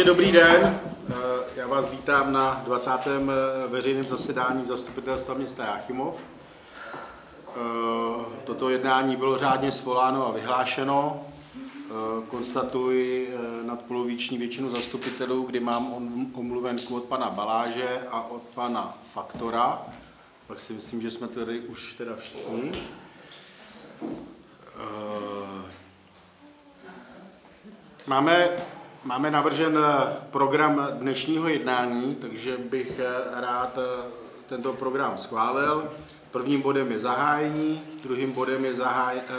Takže dobrý den, já vás vítám na 20. veřejném zasedání Zastupitelstva města Jáchymov. Toto jednání bylo řádně svoláno a vyhlášeno. Konstatuji nadpoloviční většinu zastupitelů, kdy mám omluvenku od pana Baláže a od pana Faktora. Tak si myslím, že jsme tady už teda všichni. Máme navržen program dnešního jednání, takže bych rád tento program schválil. Prvním bodem je zahájení, druhým bodem je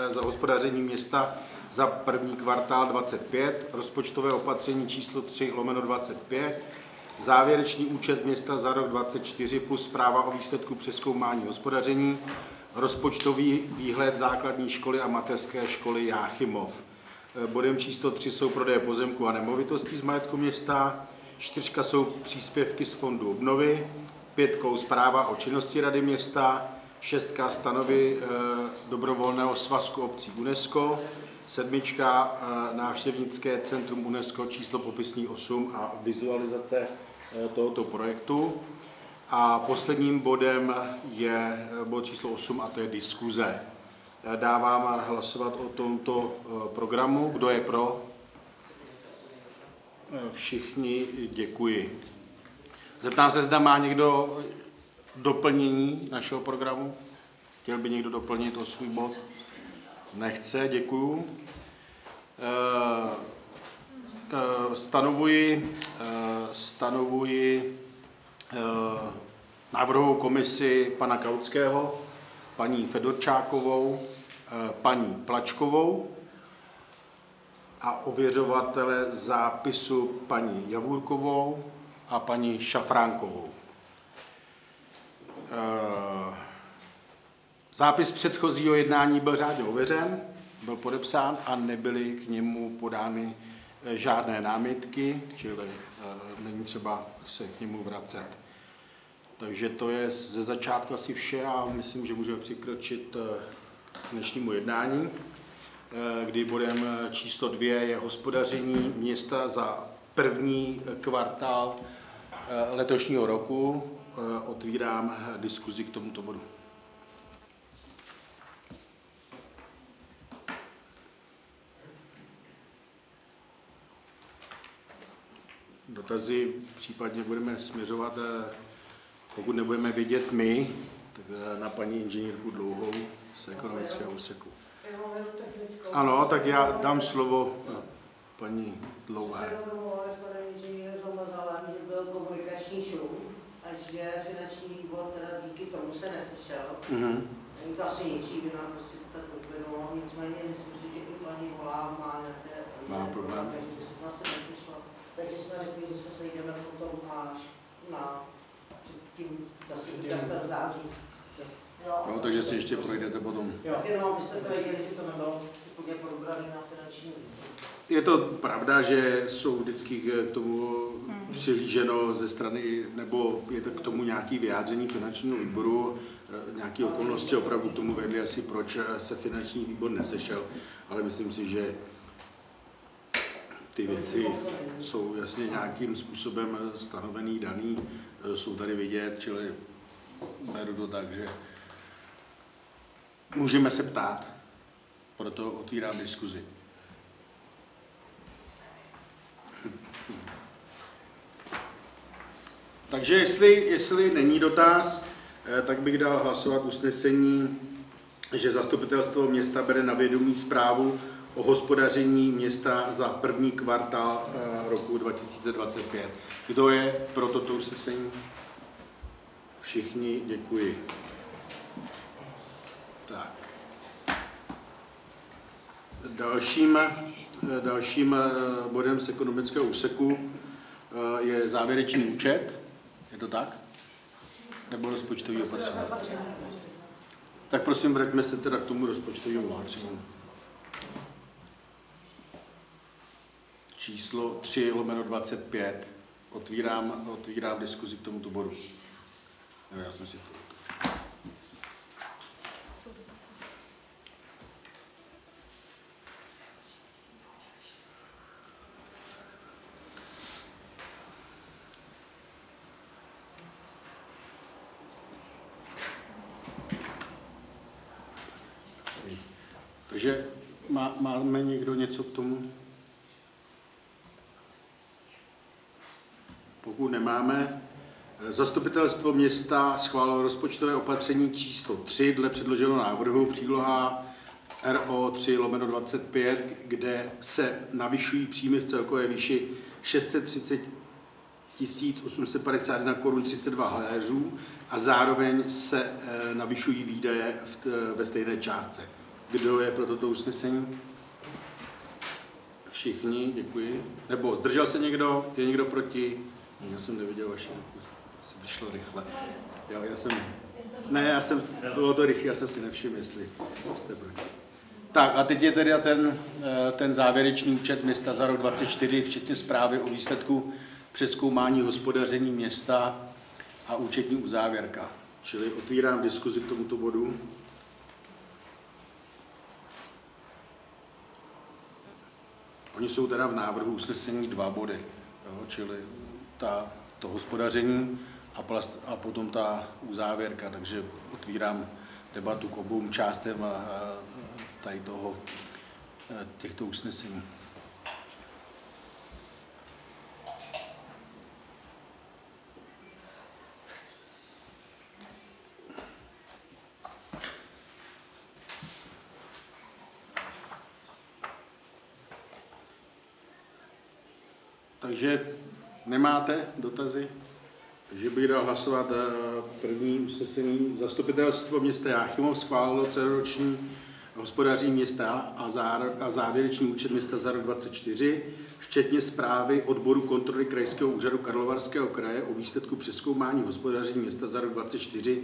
zahospodaření města za první kvartál 25, rozpočtové opatření číslo 3/25, závěrečný účet města za rok 24 plus zpráva o výsledku přezkoumání hospodaření, rozpočtový výhled základní školy a mateřské školy Jáchymov. Bodem číslo 3 jsou prodeje pozemku a nemovitostí z majetku města, 4 jsou příspěvky z fondu obnovy, 5 zpráva o činnosti rady města, 6 stanovy dobrovolného svazku obcí UNESCO, 7 návštěvnické centrum UNESCO číslo popisný 8 a vizualizace tohoto projektu. A posledním bodem je bod číslo 8 a to je diskuze. Dávám hlasovat o tomto programu. Kdo je pro? Všichni děkuji. Zeptám se, zda má někdo doplnění našeho programu? Chtěl by někdo doplnit o svůj bod? Nechce, děkuju. Stanovuji návrhovou komisi pana Kautského, paní Fedorčákovou, paní Plačkovou a ověřovatele zápisu paní Javůrkovou a paní Šafránkovou. Zápis předchozího jednání byl řádně ověřen, byl podepsán a nebyly k němu podány žádné námitky, čili není třeba se k němu vracet. Takže to je ze začátku asi vše a myslím, že můžeme přikročit k dnešnímu jednání, kdy bodem číslo 2 je hospodaření města za první kvartál letošního roku. Otvírám diskuzi k tomuto bodu. Dotazy případně budeme směřovat, pokud nebudeme vědět my, tak na paní inženýrku Dlouhou z ekonomického úseku. Ano, tak já dám slovo paní Dlouhé. Se domluvili s panem inženýrem Zomazalem, že byl komunikační šum a že finanční výbor teda díky tomu se neslyšel. Není to asi něčí vina, prostě to tak uplynulo. Nicméně myslím si, že i paní Holá má nějaké problém, že se nás neslyšela. Takže jsme řekli, že se sejdeme potom až před tím zastupitelstvem v září. No, takže si ještě projdete potom. Jenom abyste to věděli, že to nebylo úplně probraný na finanční výbor. Je to pravda, že jsou vždycky k tomu přihlíženo ze strany, nebo je to k tomu nějaké vyjádření finančního výboru, nějaké okolnosti opravdu k tomu vedly asi, proč se finanční výbor nesešel, ale myslím si, že ty věci jsou jasně nějakým způsobem stanovený, daný, jsou tady vidět, čili beru to tak, že můžeme se ptát, proto otvírám diskuzi. Takže jestli není dotaz, tak bych dal hlasovat usnesení, že zastupitelstvo města bere na vědomí zprávu o hospodaření města za první kvartál roku 2025. Kdo je pro toto usnesení? Všichni, děkuji. Tak. Dalším bodem z ekonomického úseku je závěrečný účet. Je to tak? Nebo rozpočtový opatření? Tak prosím, vraťme se teda k tomu rozpočtovému opatření. Číslo 3/25. Otvírám diskuzi k tomuto bodu. Já jsem si to... Takže máme někdo něco k tomu? Pokud nemáme, zastupitelstvo města schválilo rozpočtové opatření číslo 3 dle předloženého návrhu, příloha RO 3/25, kde se navyšují příjmy v celkové výši 630 851 korun 32 haléřů a zároveň se navyšují výdaje ve stejné částce. Kdo je pro toto usnesení? Všichni, děkuji. Nebo zdržel se někdo? Je někdo proti? Já jsem neviděl vaše, asi vyšlo rychle. Jo, bylo to rychle, já jsem si nevšiml, jestli jste proti. Tak a teď je tedy ten závěrečný účet města za rok 2024, včetně zprávy o výsledku přezkoumání hospodaření města a účetní uzávěrka. Čili otvírám diskuzi k tomuto bodu. Oni jsou teda v návrhu usnesení 2 body, jo, čili to hospodaření a potom ta uzávěrka, takže otvírám debatu k obou částem tady těchto usnesení. Takže nemáte dotazy? Takže bych dal hlasovat první usnesení. Zastupitelstvo města Jáchymov schválilo celoroční hospodaření města a závěrečný účet města za rok 2024, včetně zprávy odboru kontroly Krajského úřadu Karlovarského kraje o výsledku přezkoumání hospodaření města za rok 2024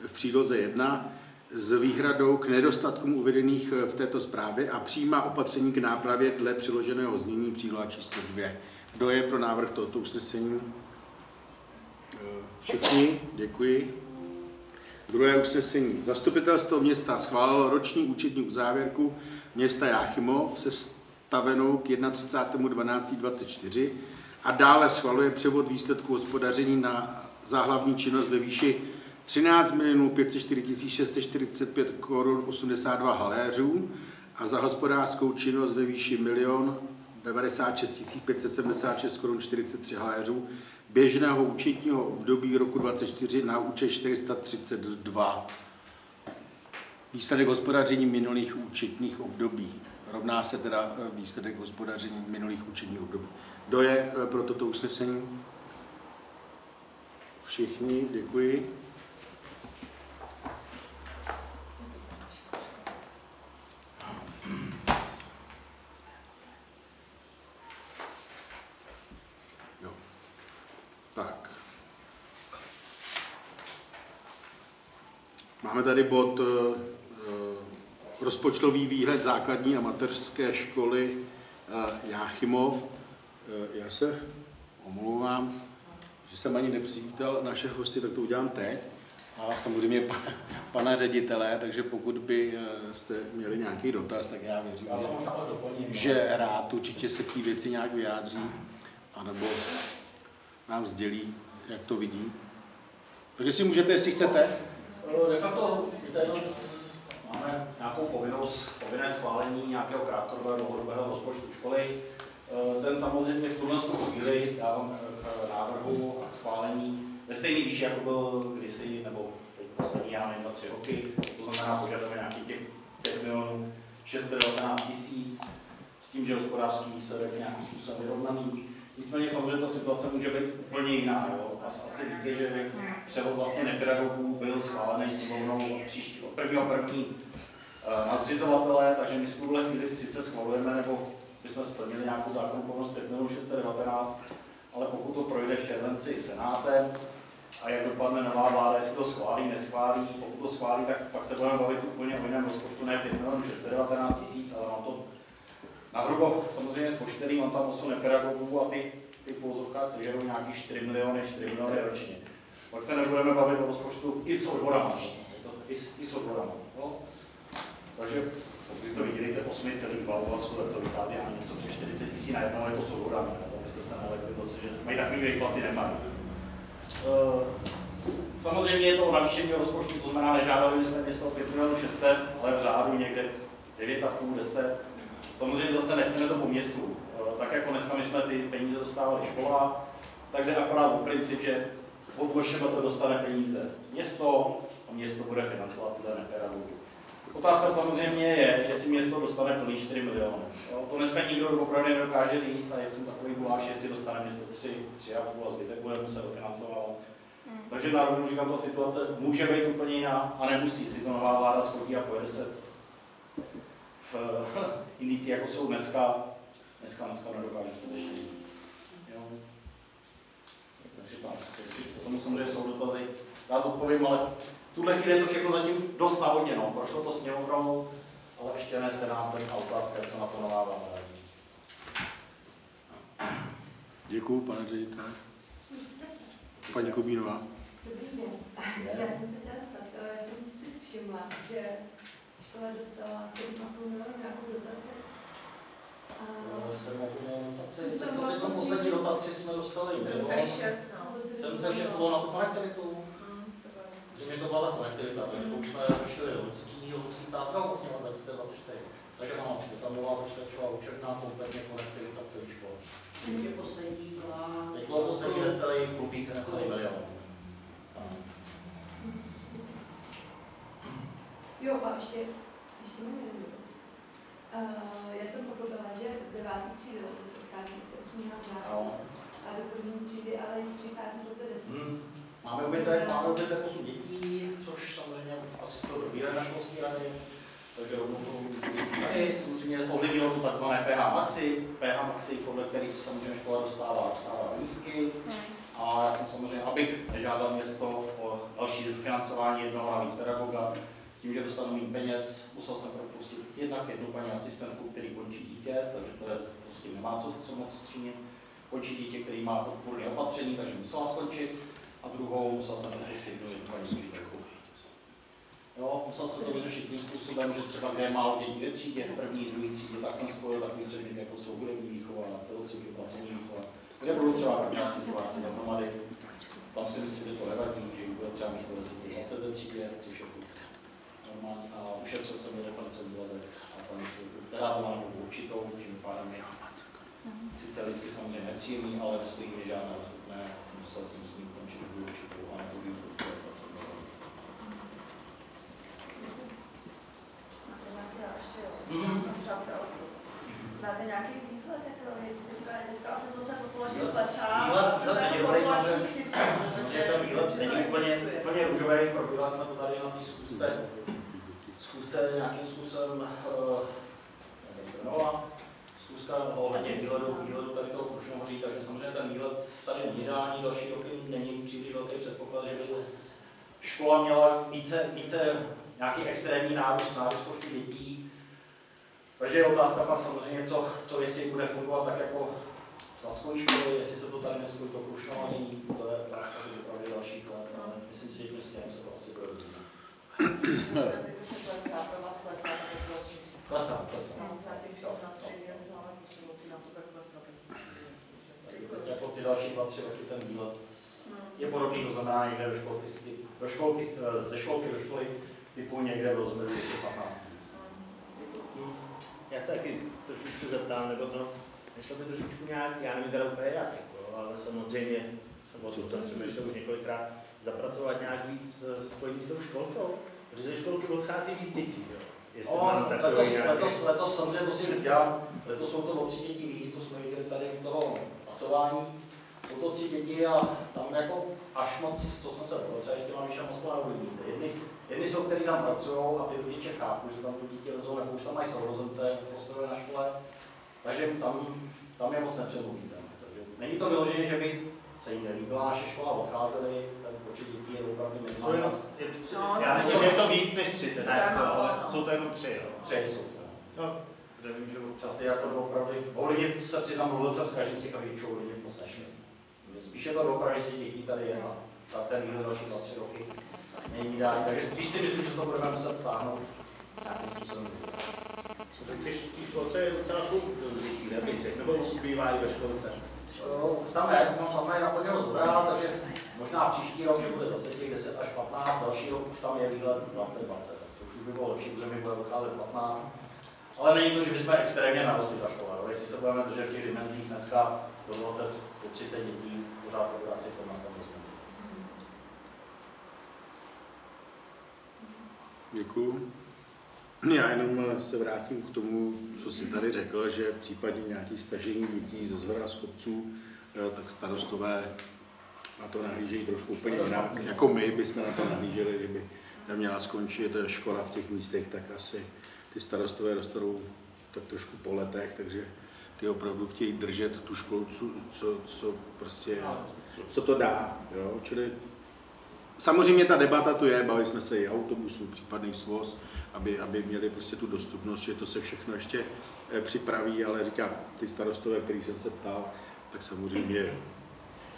v příloze 1 s výhradou k nedostatkům uvedených v této zprávě a přijímá opatření k nápravě dle přiloženého znění příloha číslo 2. Kdo je pro návrh tohoto usnesení? Všichni, děkuji. Druhé usnesení. Zastupitelstvo města schválilo roční účetní uzávěrku města Jáchymov sestavenou k 31.12.24 a dále schvaluje převod výsledku hospodaření na záhlavní činnost ve výši 13 504 645 korun 82 haléřů a za hospodářskou činnost ve výši 1 96 576 korun 43 haléřů běžného účetního období roku 2024 na účet 432. Výsledek hospodaření minulých účetních období. Rovná se teda výsledek hospodaření minulých účetních období. Kdo je pro toto usnesení? Všichni, děkuji. Máme tady bod rozpočtový výhled základní a mateřské školy Jáchymov. Já se omlouvám, že jsem ani nepřivítal naše hosty, tak to udělám teď. A samozřejmě pana ředitele, takže pokud by jste měli nějaký dotaz, tak já věřím, že rád určitě se k té věci nějak vyjádří, anebo nám sdělí, jak to vidí. Takže si můžete, jestli chcete. De facto, máme nějakou povinné schválení nějakého krátkodobého dlouhodobého rozpočtu školy. Ten samozřejmě v tuhle chvíli dávám k návrhu a schválení ve stejné výši, jako byl kdysi, nebo teď poslední, já nevím, 2-3 roky. To znamená, požadujeme nějakých těch 5 619 000 s tím, že hospodářský výsledek je nějakým způsobem vyrovnaný. Nicméně samozřejmě ta situace může být úplně jiná. Jo? Asi víte, že převod vlastně nepedagogů byl schválený sněmovnou od 1.1. na zřizovatele, takže my v tuhle chvíli sice schvalujeme, nebo bychom splnili nějakou zákonnou povinnost 5 619, ale pokud to projde v červenci senátem a jak dopadne nová vláda, jestli to schválí, neschválí, pokud to schválí, tak pak se budeme bavit úplně o jiném rozpočtu, ne 5 619 000, ale mám to nahrubo samozřejmě spočtený, mám tam 8 nepedagogů a ty v pouzovkách se žerou nějaký 4 miliony ročně. Pak se nebudeme bavit o rozpočtu i s odvodama. I s odvodama. No. Takže pokud to vidíte 8,2 úvazku, tak to vychází na něco přes 40 000 na jednou, je to s odvodami, abyste se nelekli zase, že mají takový výplaty nemají. Samozřejmě je to o navýšení rozpočtu, to znamená, nežádali jsme město 5 600 000, ale v řádu někde 9,5, 10. Samozřejmě zase nechceme to po městu. Tak jako dneska my jsme ty peníze dostávali škola, tak jde akorát o princip, že od MŠMT dostane peníze město a město bude financovat tyhle pedagogy. Otázka samozřejmě je, jestli město dostane plný 4 miliony. To dneska nikdo opravdu nedokáže říct a je v tom takový guláš, jestli dostane město 3,5 a zbytek bude muset dofinancovat. Takže na rovinu říkám, ta situace může být úplně jiná a nemusí. Si to nová vláda schodí a pojede se v indicích, jako jsou dneska nedokážu skutečně říct. Takže tak, jestli k tomu samozřejmě jsou dotazy, rád odpovím, ale v tuhle chvíli je to všechno zatím dost navodněno. Prošlo to sněmovnou, ale ještě ne Senátem a otázka, co na to nová vláda. Děkuju, pane ředitel. Paní Kubínová. Dobrý den. Já jsem se chtěla zeptat, já jsem si všimla, že škola dostala 7,5 milionu nějakou dotaci. 7,5 milionu dotaci? Teď poslední dotaci jsme dostali. 7,6, no. 7,6 bylo na tu konektivitu. Zřejmě to byla ta konektivita, takže to už jsme řešili Lidský tátka vlastně na 2024. Takže ano, tam byla počítačová učebná kompletně konektivita v celé škole. Teď poslední byla... Teď bylo poslední necelý klubík, necelý milion. Jo, a ještě mám jeden dotaz. Já jsem pochopila, že z 9. třídy se odchází se 18 žáků a do první třídy, ale přichází pouze 10. Máme obětek 8 dětí, což samozřejmě asi z toho dobírají na školský radě, takže rovnou to tady samozřejmě ovlivnilo to tzv. PH Maxi, podle kterých samozřejmě škola dostává nízky. A já jsem samozřejmě, abych nežádal město o další financování jednoho navíc pedagoga, tím, že dostanu méně peněz, musel jsem propustit jednak jednu paní asistentku, který končí dítě, takže to je prostě nemá co moc s tím. Končí dítě, který má podpůrné opatření, takže musela skončit. A druhou musel jsem propustit jednu paní učitelku. Jo, musel jsem to vyřešit tím způsobem, že třeba kde je málo dětí ve třídě, v první, druhé třídě, tak jsem spojil takový předměty, jako jsou hudební výchova, tělocviky, placení výchova, kde budou třeba taková situace dohromady. Tam si myslím, že to nevadí, že bude třeba místo 10-20 ve třídě, což je normální. A ušetřil jsem jeden koncový úvazek a paní člověku, která byla na dobu určitou, čím pádem je sice lidsky samozřejmě nepříjemný, ale nestojí mi žádné odstupné, musel jsem s ním končit dobu určitou a na to být Máte nějaký výhled, jestli teďka jsem to se popoložil klesá, výhled není dobrý, samozřejmě ten výhled není úplně růžový, probírali jsme to tady na té zkusce nějakým způsobem, jak se jmenovala, zkuska ohledně výhledu tady toho Krušnohoří, takže samozřejmě ten výhled tady není ideální, další roky není příliš velký předpoklad, že by škola měla více nějaký extrémní nárůst počtu dětí. Takže je otázka pak samozřejmě, co jestli bude fungovat tak jako svazkový školy, jestli se to tady nespojí to Krušnohoří, to je otázka opravdu dalších let, ale myslím si, že tím směrem se to asi bude rozvíjet. Klesá. Jako ty další 2-3 roky ten výlet je podobný, to znamená někde ze školky do školy typu někde v rozmezí 15. Já se taky trošičku zeptám, nebo to nešlo by trošičku nějak, já nevím teda úplně jak, ale samozřejmě jsem o tom přemýšlel už několikrát, zapracovat nějak víc ze spojení s tou školkou, protože ze školky odchází víc dětí, jo. Letos samozřejmě musím dělat, letos jsou to o 3 děti víc, to jsme viděli tady u toho hlasování, jsou to 3 děti a tam jako až moc, to jsem se třeba s těma výšem moc to neovlivníte. Jedni jsou, kteří tam pracují a ty rodiče chápou, že tam to dítě vezou, nebo už tam mají sourozence postoje na škole, takže tam je moc nepřemluvíte. Takže není to vyložené, že by se jim nelíbila naše škola, odcházeli, ten počet dětí je opravdu minimální. Já myslím, že je to víc než 3, ale jsou to jenom 3, jo? 3 jsou. No, že vím, že často jako doopravdy, lidi se přiznám, mluvil jsem s každým z těch rodičů, lidi moc nešli. Spíše to doopravdy, že dětí tady je a tak ten výhled další 2-3 roky není ideální, takže spíš si myslím, že to budeme muset stáhnout nějakým způsobem. Těžký školce je docela spoustu dětí, nebo bývá i ve školce? Tam je naplněno dobrá, takže možná příští rok, že bude zase těch 10 až 15, další rok už tam je výhled 2020, což už by bylo lepší, protože mi bude odcházet 15. Ale není to, že bychom extrémně narostli ta škola. Jestli se budeme držet v těch dimenzích dneska 120, 130 dětí, pořád to bude asi v tom nastavení. Děkuju. Já jenom se vrátím k tomu, co jsi tady řekl, že v případě nějakých stažení dětí ze zhora z kopců, tak starostové na to nahlížejí trošku úplně jinak. Jako my bychom na to nahlíželi, kdyby neměla skončit škola v těch místech, tak asi ty starostové dostanou tak trošku po letech, takže ty opravdu chtějí držet tu školu, co to dá. Jo? Čili samozřejmě ta debata tu je, bavili jsme se i autobusů, případných svoz, aby měli prostě tu dostupnost, že to se všechno ještě připraví, ale říkám, ty starostové, který jsem se ptal, tak samozřejmě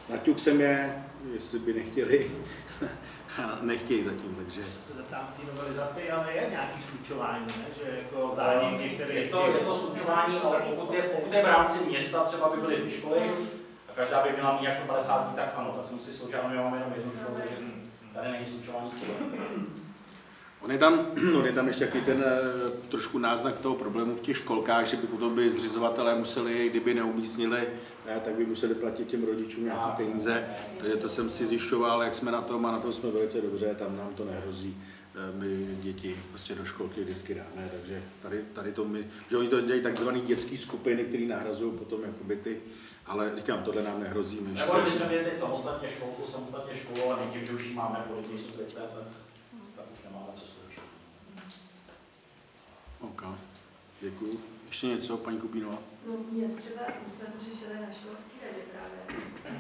naťuk jsem je, jestli by nechtěli, nechtějí zatím, takže... Já se zeptám v té novelizaci, ale je nějaký slučování, ne? Že jako zájem některých... Je to slučování, ale pokud je v rámci města, třeba by byly 2 školy, a každá by měla mít jak 150 dní, tak ano, tak jsem si sloučil, my máme jenom 1 školu, takže tady není slučování síly. On je tam ještě taky ten trošku náznak toho problému v těch školkách, že by potom by zřizovatelé museli, kdyby neumístnili, tak by museli platit těm rodičům nějaké peníze. Takže to jsem si zjišťoval, jak jsme na tom, a na tom jsme velice dobře, tam nám to nehrozí. My děti prostě do školky vždycky dáme, takže tady to my, že oni to dělají takzvané dětské skupiny, které nahrazují potom jakoby ty, ale říkám, tohle nám nehrozí. Nebo kdybychom měli teď samostatně školu, ale my tím, že už ji máme podobný subjektem, tak už nemáme co sloučit. OK, děkuju. Ještě něco, paní Kubínová? No, mě třeba, my jsme to řešili na školské radě právě,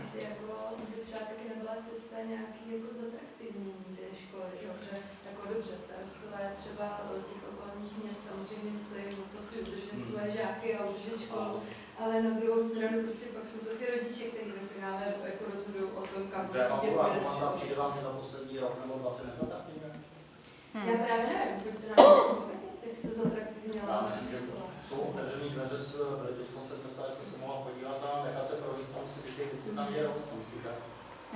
asi jako, by třeba taky nebyla cesta nějaký jako zatraktivní té školy, jo, že jako dobře starostové třeba těch okolních měst samozřejmě stojí o to si udržet své žáky a udržet školu, ale na druhou stranu prostě pak jsou to ty rodiče, kteří do finále jako rozhodují o tom, kam to dítě půjde do školy. Přijde vám, že za poslední rok nebo 2 se nezatraktivně? Já právě nevím, proč to nám jak se zatraktivněla. Já myslím, že jsou otevřený dveře, byli teď jsem myslel, že jste se mohla podívat a nechat se provést tam si ty věci tam dělou, myslíte?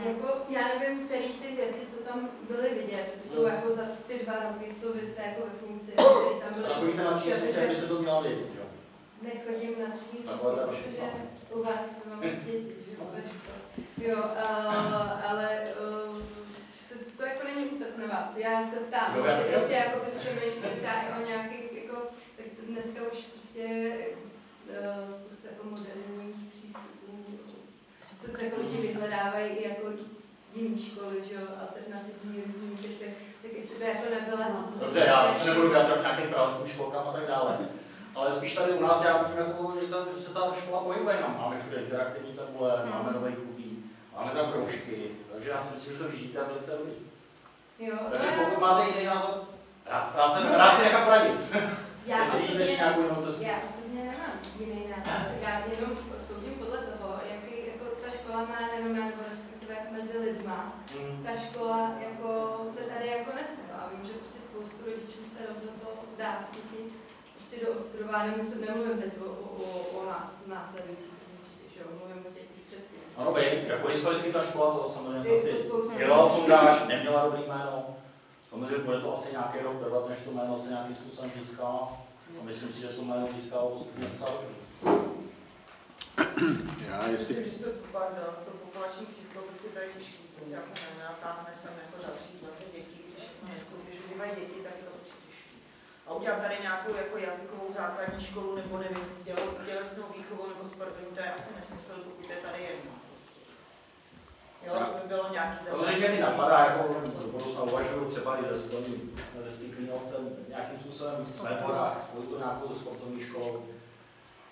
Jako, já nevím, které ty věci, co tam byly vidět, jsou jako za ty 2 roky, co vy jste jako ve funkci, které tam byly. A chodíte na tříznice, jak byste to měla vědět, jo? Nechodím na tříznice, protože u vás nemám děti, že jo, ale to jako není útok na vás. Já se ptám, jestli jako přemýšlíte třeba o nějakých, jako, tak dneska už prostě spoustu jako moderních přístupů, co jako lidi vyhledávají i jako jiný školy, že jo, alternativní různý typy, tak jestli by jako nebyla cesta. Dobře, já se nebudu vyjádřit k nějakým právským školkám a tak dále. Ale spíš tady u nás já vidím, jako, že se ta škola pohybuje nám. Máme všude interaktivní tabule, máme nové kubí, máme tam kroužky, takže já si myslím, že to vyžijete a velice dobrý. Takže pokud máte jiný názor, rád si nechám poradit. Jestli vidíte nějakou jinou cestu. Já osobně nemám jiný názor. Já jenom soudím podle toho, jaký jako ta škola má renomé, nebo respektive mezi lidma. Ta škola jako se tady jako nese. A vím, že prostě spoustu rodičů se rozhodlo dát děti prostě do Ostrova. Nemluvím teď o nás následujících třídě, že jo, mluvím o dětích předtím. Ano, jako historicky ta škola to samozřejmě jsem si dělal sondáž, neměla dobrý jméno. Samozřejmě bude to asi nějaký rok trvat, než to jméno se nějakým způsobem získá. A myslím si, že to jméno získalo postupně docela dobrý. Já jestli... Myslím, že to populační křivko prostě to je těžký, to si jako nenatáhne sem jako další 20 dětí, když bývají děti, tak je to prostě těžký. A udělat tady nějakou jako jazykovou základní školu, nebo nevím, s tělesnou výchovou nebo sportem, to je asi nesmysl, pokud je tady jedno. Jo, to by bylo nějaký samozřejmě mi napadá, jako do budoucna uvažuju třeba i ze Stýklínovcem nějakým způsobem jsme v horách, spojit to nějakou ze sportovní školou.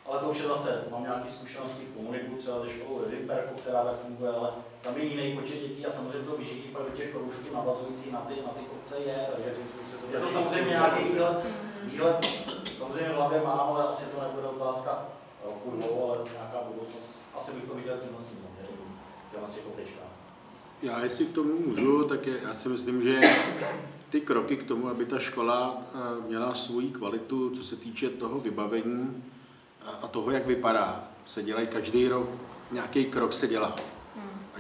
Ale to už je zase, mám nějaké zkušenosti, komunikuju třeba ze školou Rybberku, která tak funguje, ale tam je jiný počet dětí a samozřejmě to vyžití pak do těch kroužků navazující na ty kopce je, takže je to samozřejmě nějaký výhled, samozřejmě v hlavě mám, ale asi to nebude otázka roku, 2, ale nějaká budoucnost. Asi bych to viděl tím vlastně kopečkách. Já jestli k tomu můžu, tak já si myslím, že ty kroky k tomu, aby ta škola měla svoji kvalitu, co se týče toho vybavení a toho, jak vypadá, se dělají každý rok, nějaký krok se dělá.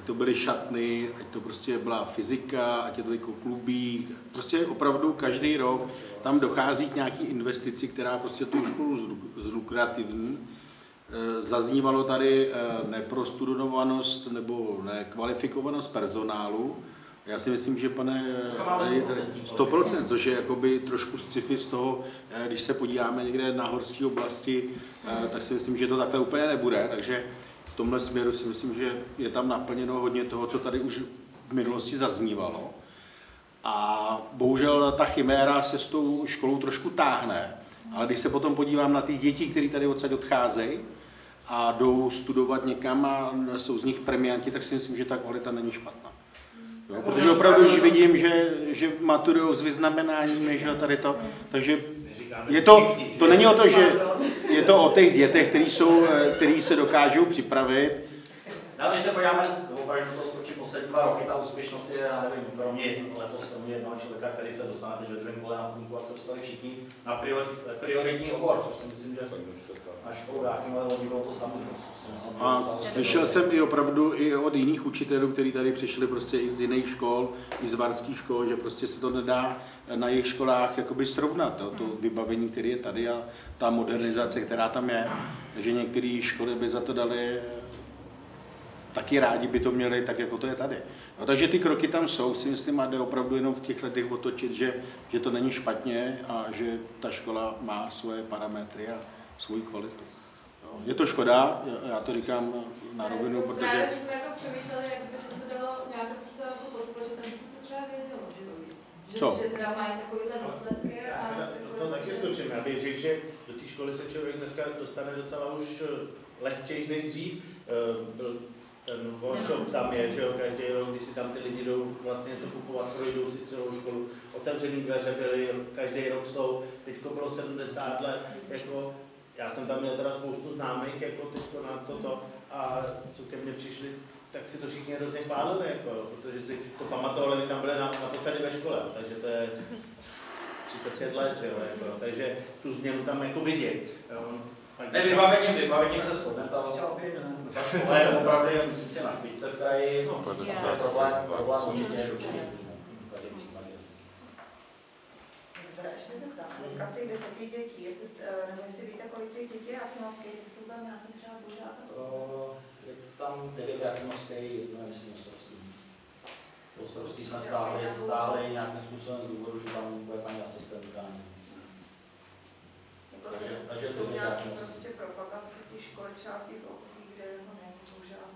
ať to byly šatny, ať to prostě byla fyzika, ať je to jako klubík. Prostě opravdu každý rok tam dochází k nějaký investici, která prostě tu školu zlukrativní. Zaznívalo tady neprostudovanost nebo nekvalifikovanost personálu. Já si myslím, že pane 100%, což je jakoby trošku sci-fi z toho, když se podíváme někde na horské oblasti, tak si myslím, že to takhle úplně nebude, takže v tomhle směru si myslím, že je tam naplněno hodně toho, co tady už v minulosti zaznívalo. A bohužel ta chiméra se s tou školou trošku táhne, ale když se potom podívám na ty děti, které tady odsaď odcházejí a jdou studovat někam a jsou z nich premianti, tak si myslím, že ta kvalita není špatná. Jo, protože opravdu už vidím, že maturujou s vyznamenáními, že tady to, takže to není o to, že je to o těch dětech, který se dokážou připravit. No, když se podíváme, opravdu to skočí poslední 2 roky, ta úspěšnost je, já nevím, kromě jednoho člověka, který se dostane teď ve druhém kole na půlku a se dostali všichni na prioritní obor, což si myslím, že na školu Jáchymova bylo to samé. A slyšel jsem i opravdu i od jiných učitelů, kteří tady přišli prostě i z jiných škol, i z varských škol, že prostě se to nedá na jejich školách jakoby srovnat, to vybavení, které je tady a ta modernizace, která tam je. Takže některé školy by za to dali, taky rádi by to měli, tak jako to je tady. No, takže ty kroky tam jsou, si myslím, a jde opravdu jenom v těch letech otočit, že to není špatně a že ta škola má svoje parametry a svou kvalitu. Je to škoda, já to říkám na rovinu, protože... Právě jsme jako přemýšleli, jak by se to dalo nějakým způsobem podpořit, aby se to třeba vědělo, že teda mají takovýhle výsledky a... To taky skočím, já bych řekl, že do té školy se člověk dneska dostane docela už lehčejš než dřív. Ten workshop tam je, že jo, každý rok, když si tam ty lidi jdou vlastně něco kupovat, projdou si celou školu, otevřený dveře byly, každý rok jsou, teďko bylo 70 let, jako... Já jsem tam měl teda spoustu známých, jako teďko na toto, a co ke mně přišli, tak si to všichni hrozně chválili, jako, protože si to pamatovali, tam byli naposledy ve škole, takže to je 35 let, že jo, jako, takže tu změnu tam jako vidět. Vybavením se shodneme, ta škola je opravdu, myslím si, na špičce v kraji, problém určitě. Ještě zeptám, teďka z těch 10 dětí, nebo jestli víte, kolik těch dětí je Jáchymovských, jestli jsou tam nějaký třeba božáky? Je tam 9 Jáchymovských, jedno je myslím Ostrovský. Ostrovský jsme stáhli nějakým způsobem z důvodu, že tam bude paní asistentka. Takže to nějaký prostě propagace té školy třeba v těch obcích, kde to není božák,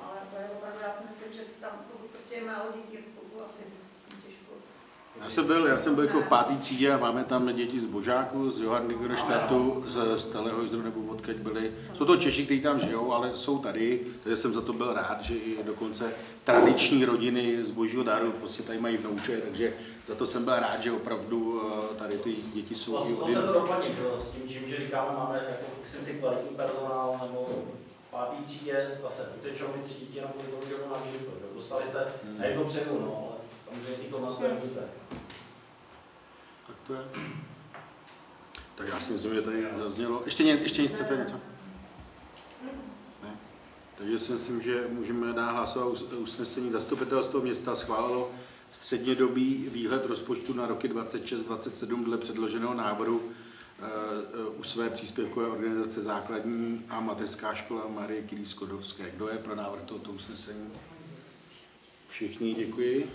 ale to je opravdu, já si myslím, že tam prostě je málo dětí v populaci, s tím těžko. Já jsem byl jako v 5. třídě a máme tam děti z Božáku, z Johannigorštatu, z Telehojzru nebo odkud byli. Jsou to Češi, kteří tam žijou, ale jsou tady, takže jsem za to byl rád, že i dokonce tradiční rodiny z Božího daru prostě tady mají vnouče, takže za to jsem byl rád, že opravdu tady ty děti jsou. To se to doplní, s tím, že říkáme, máme jako, myslím si, kvalitní personál, nebo v 5. třídě zase utečou mi 3 děti na politovou na výuku, dostali se na jednu převu, no, ale samozřejmě i to nás to je tak. Tak to je. Tak já si myslím, že tady zaznělo. Ještě chcete něco? Ne? Takže si myslím, že můžeme dát hlasovat usnesení. Zastupitelstvo města schválilo střednědobý výhled rozpočtu na roky 26-27 dle předloženého návrhu u své příspěvkové organizace Základní a mateřská škola Marie Curie Sklodovské. Kdo je pro návrh tohoto usnesení? Všichni, děkuji.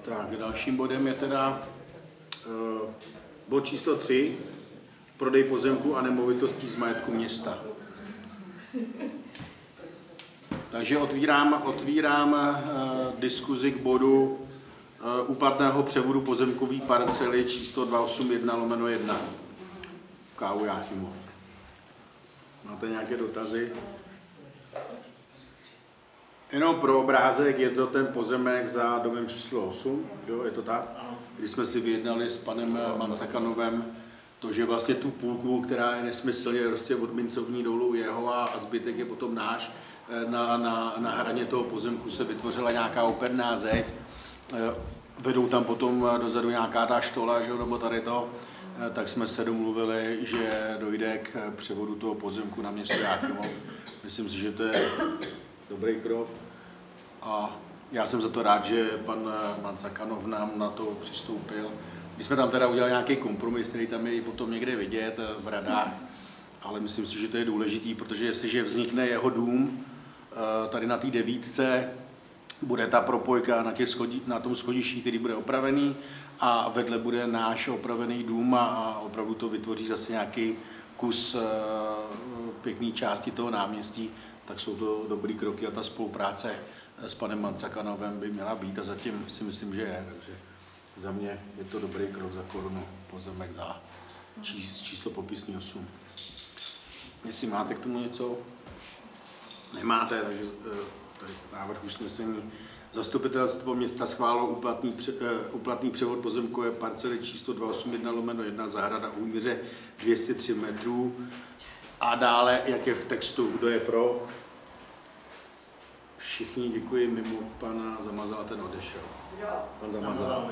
Tak, dalším bodem je teda bod číslo 3, prodej pozemků a nemovitostí z majetku města. Takže otvírám diskuzi k bodu úplatného převodu pozemkové parcely číslo 281/1 K.U. Jáchymov. Máte nějaké dotazy? Jenom pro obrázek, je to ten pozemek za domem číslo 8, jo, je to tak? Kdy jsme si vyjednali s panem Mancakanovem to, že vlastně tu půlku, která je nesmyslně prostě od Mincovní dolů jeho a zbytek je potom náš, na hraně toho pozemku se vytvořila nějaká opevná zeď, vedou tam potom dozadu nějaká ta štola, že, nebo tady to. tak jsme se domluvili, že dojde k převodu toho pozemku na město Jáchymov. Myslím si, že to je dobrý krok a já jsem za to rád, že pan Mancakanov nám na to přistoupil. My jsme tam teda udělali nějaký kompromis, který tam je potom někde vidět v radách, ale myslím si, že to je důležitý, protože jestliže vznikne jeho dům tady na té 9, bude ta propojka na tom schodišti, který bude opravený, a vedle bude náš opravený dům a opravdu to vytvoří zase nějaký kus pěkné části toho náměstí, tak jsou to dobrý kroky a ta spolupráce s panem Mancakanovem by měla být a zatím si myslím, že je. Takže za mě je to dobrý krok za korunu, pozemek za číslo popisný 8. Jestli máte k tomu něco? Nemáte, takže tady návrh usnesení. Zastupitelstvo města schválilo úplatný převod pozemkové parcely číslo 281/1 zahrada u míře 203 metrů. A dále, jak je v textu, kdo je pro? Všichni, děkuji, mimo pana Zamazala, ten odešel. Pan Zamazal.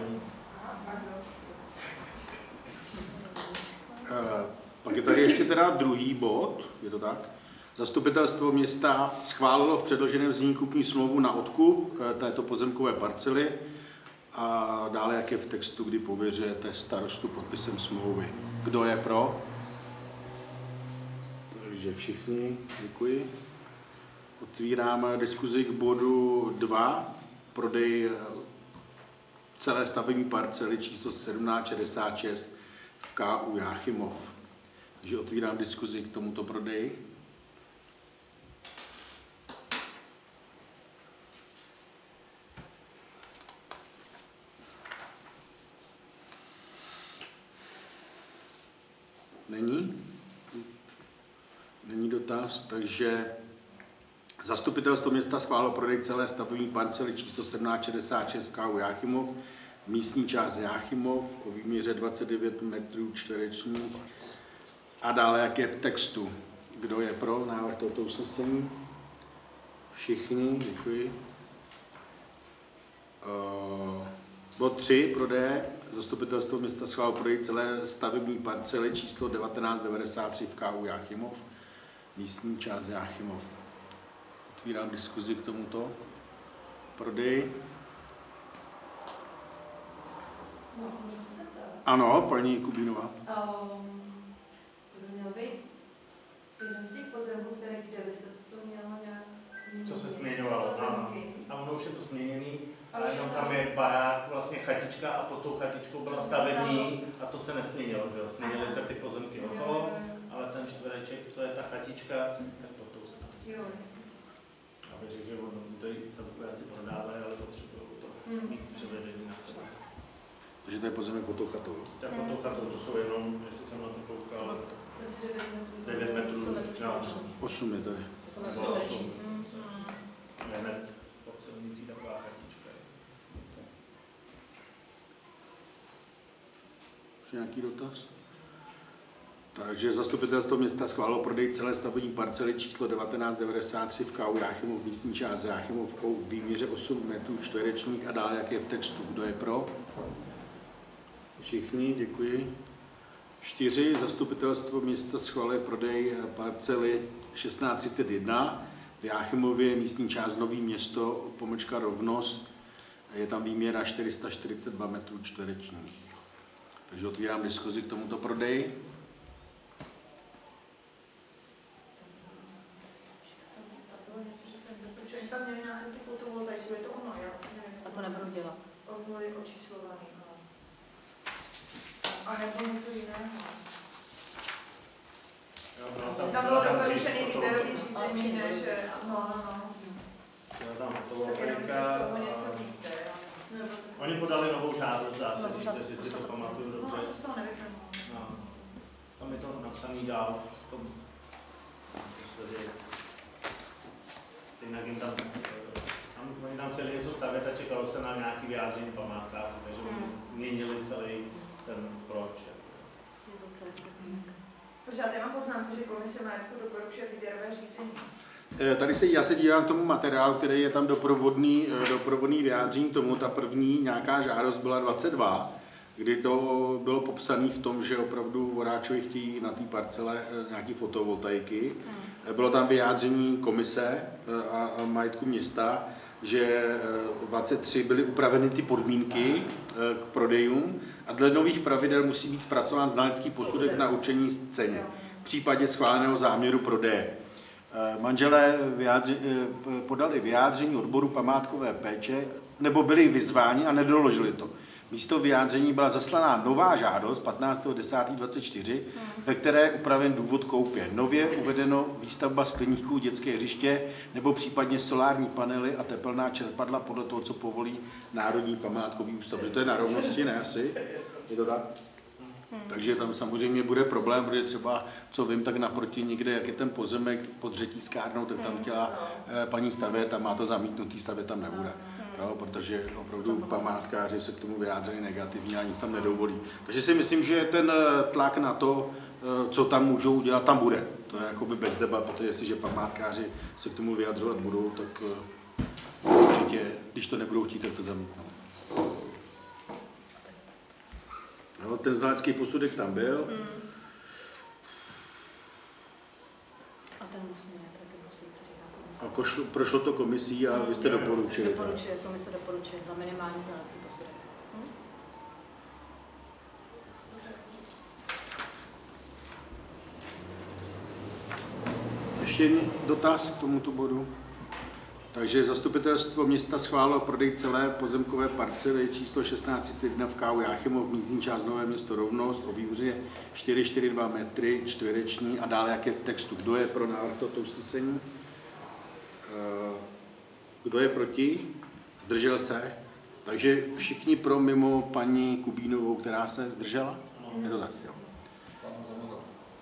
Pak je tady ještě teda druhý bod, je to tak? Zastupitelstvo města schválilo v předloženém znění kupní smlouvu na odkup této pozemkové parcely a dále, jak je v textu, kdy pověřujete starostu podpisem smlouvy. Kdo je pro? Takže všichni, děkuji. Otvíráme diskuzi k bodu 2, prodej celé stavební parcely číslo 1766 v KU Jáchymov. Takže otvírám diskuzi k tomuto prodeji. Není dotaz, takže zastupitelstvo města schválilo prodej celé stavební parcely číslo 1766 v KU Jáchymov, místní část Jáchymov o výměře 29 metrů čtverečních a dále, jak je v textu. Kdo je pro návrh tohoto usnesení? Všichni, děkuji. Bod 3, prodeje. Zastupitelstvo města schválilo prodej celé stavební parcely číslo 1993 v KU Jáchymov, místní část Jáchymov. Otvírám diskuzi k tomuto prodeji. No, můžu se zeptat? Ano, paní Kubínová. To by měl být jeden z těch pozemků, kde by se to mělo nějak... Co se změňovalo, a ono už je to změněný, a jenom tam je barák, vlastně chatička a pod tou chatičkou byla stavební a to se nesměnilo, že jo? Změnily se ty pozemky okolo, ale ten čtvereček, co je ta chatička, tak pod tou se tam změnilo. Aby řekl, že ono tady celkově asi prodávají, ale potřebují to mít převedení na sebe. Takže to je pozemek pod tou chatou. Tak pod tou chatou to jsou jenom, jestli jsem na to koukal, 9 metrů na 8 je tady. 8. Hned pod silnicí taková chatička. Nějaký dotaz? Takže zastupitelstvo města schválilo prodej celé stavební parcely číslo 1993 v KU Jáchymov, místní část Jáchymov o výměře 8 metrů čtverečních a dále, jak je v textu. Kdo je pro? Všichni, děkuji. 4. Zastupitelstvo města schválilo prodej parcely 1631 v Jáchymově, místní část Nový Město, _ Rovnost. Je tam výměra 442 metrů čtverečních. Takže otvírám diskuzi k tomuto prodeji. Protože tam měli nějakou tu fotovoltaiku, je to ono, jo? A to nebudou dělat. Ono je očíslovaný, no. A nebo něco jiného. Tam bylo doporučený výběrový řízení, ne, že no. Tam Tak jenom fotovoltaika. toho něco víte, jo. Oni podali novou žádost, dá se říct, jestli si to pamatuju No, dobře. to z toho nevyplynulo. No. Tam je to napsaný dál v tom. Jinak jim tam, oni tam chtěli něco stavět a čekalo se na nějaký vyjádření památkářů, takže oni změnili celý ten proč. Protože já mám poznámku, že komise majetku doporučuje výběrové řízení. Tady já se dívám k tomu materiálu, který je tam doprovodný vyjádření tomu. Ta první nějaká žádost byla 22 kdy to bylo popsané v tom, že opravdu Voráčovi chtějí na té parcele nějaký fotovoltaiky. Bylo tam vyjádření komise a majetku města, že v 23 byly upraveny ty podmínky k prodejům a dle nových pravidel musí být zpracován znalecký posudek na určení ceně v případě schváleného záměru prodeje. Manželé podali vyjádření odboru památkové péče, nebo byli vyzváni a nedoložili to. Místo vyjádření byla zaslaná nová žádost 15.10.24, ve které je upraven důvod koupě. Nově uvedeno výstavba skleníků, dětské hřiště nebo případně solární panely a tepelná čerpadla podle toho, co povolí Národní památkový ústav. Protože to je na rovnosti, ne asi? Je to tak? Takže tam samozřejmě bude problém, protože třeba, co vím, tak naproti někde, jak je ten pozemek pod řetízkárnou, tak tam chtěla paní stavět a má to zamítnutý, stavět tam nebude. Jo, protože opravdu památkáři se k tomu vyjádřili negativně a nic tam nedovolí. Takže si myslím, že ten tlak na to, co tam můžou udělat, tam bude. To je jakoby bez debat, protože jestliže památkáři se k tomu vyjadřovat budou, tak určitě, když to nebudou chtít, tak to zamítnou. No, ten znalecký posudek tam byl. A ten vlastně ne, to je ten posudek, co říká komise. A prošlo to komisí a vy jste doporučili. Komise doporučuje za minimální znalecký posudek. Ještě dotaz k tomuto bodu. Takže zastupitelstvo města schválilo prodej celé pozemkové parcely číslo 1631 v K.U. Jáchymov, místní část Nové Město Rovnost o výměře 442 metry čtvereční a dále jak je v textu. Kdo je pro návrh toto usnesení? Kdo je proti? Zdržel se? Takže všichni pro mimo paní Kubínovou, která se zdržela? Je to tak, jo.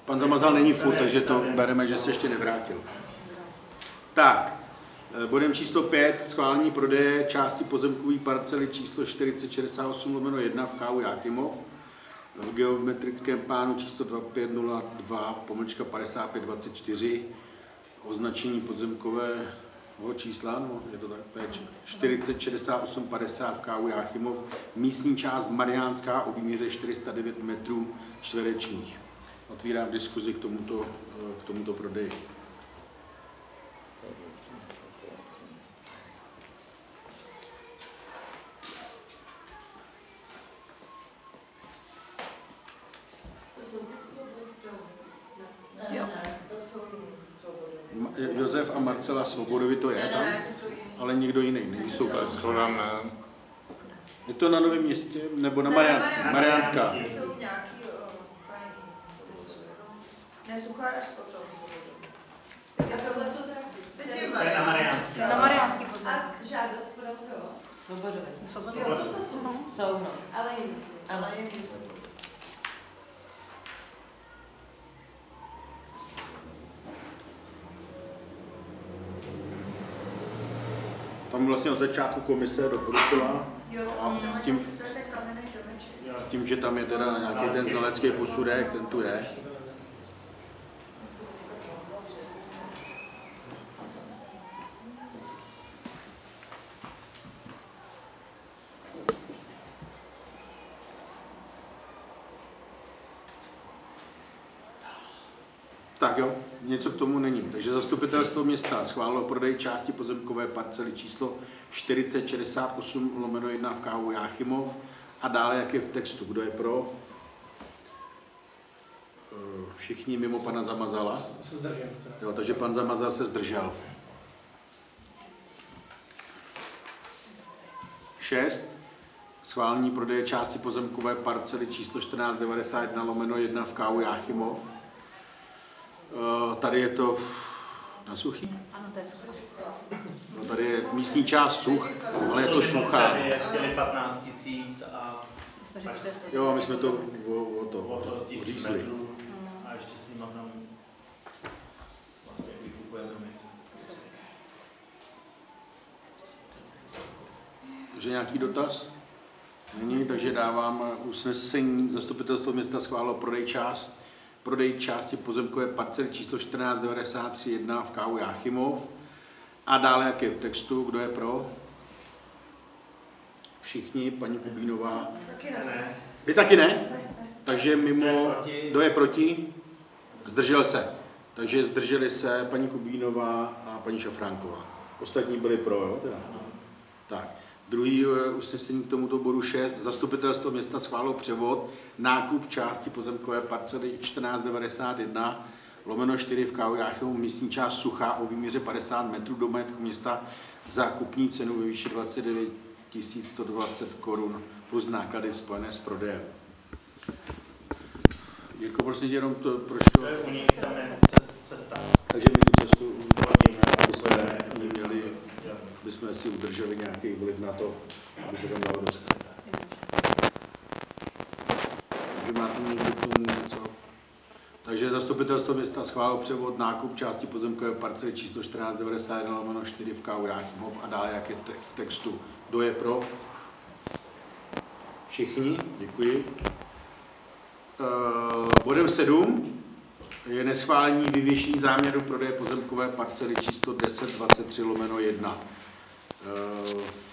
Pan Zamazal není furt, takže to bereme, že se ještě nevrátil. Tak. Bodem číslo 5, schválení prodeje části pozemkové parcely číslo 4068/1 v K.U. Jáchymov v geometrickém plánu číslo 2502/5524, označení pozemkového čísla, no, je to tak, 406850 v K.U. Jáchymov, místní část Mariánská o výměře 409 metrů čtverečních. Otvírám diskuzi k tomuto prodeji. Josef a Marcela Svobodovi to je tam, ale nikdo jiný nejsou tam. Je to na Novém Městě nebo na Mariánské? Mariánská. Jsou nějaký Nesuchá až potom. A tohle jsou teda na Mariánský pozemek. A žádost podal kdo? Svobodovi. Jo, jsou to Jsou, no. ale jiný. Ale jiný. Tam vlastně od začátku komise doporučila a s tím, že tam je teda nějaký ten znalecký posudek, ten tu je. Tak jo, něco k tomu není. Takže zastupitelstvo města schválilo prodej části pozemkové parcely číslo 4068/1 v K.U. Jáchymov a dále, jak je v textu. Kdo je pro? Všichni mimo pana Zamazala. Jo, takže pan Zamazal se zdržel. 6. Schválení prodeje části pozemkové parcely číslo 1491/1 v K.U. Jáchymov. Tady je to na suchý? Ano, to je suchý. No, tady je místní část such, ale je to suchá. Chtěli 15 000 a... Jo, my jsme to řízli. A ještě s nima tam vlastně vykupujeme my. Takže nějaký dotaz? Není, takže dávám usnesení. Zastupitelstvo města schválilo prodej části pozemkové parcely číslo 1493/1 v K.U. Jáchymov. A dále, jak je v textu, kdo je pro? Všichni, paní Kubínová. Taky ne. Vy taky ne? Takže mimo, kdo je proti? Zdržel se. Takže zdrželi se paní Kubínová a paní Šafránková. Ostatní byli pro, jo? Teda. Tak. Druhý usnesení k tomuto bodu 6. Zastupitelstvo města schválilo převod, nákup části pozemkové parcely 1491/4 v K.O. Jáchymu, místní část Suchá o výměře 50 metrů do majetku města za kupní cenu ve výši 29 120 korun plus náklady spojené s prodejem. Jirko, prostě jenom to, proč to... To je u nich, tam je cesta. Takže my tu cestu měli, aby jsme si udrželi nějaký vliv na to, aby se tam dalo dostat. Takže máte někdo k tomu něco? Takže zastupitelstvo města schválilo převod, nákup části pozemkové parcely číslo 1491/4 v K.O. Jáchymov a dále, jak je v textu. Kdo je pro? Všichni, děkuji. Bodem 7 je neschválení vyvěšení záměru prodeje pozemkové parcely číslo 1023/1.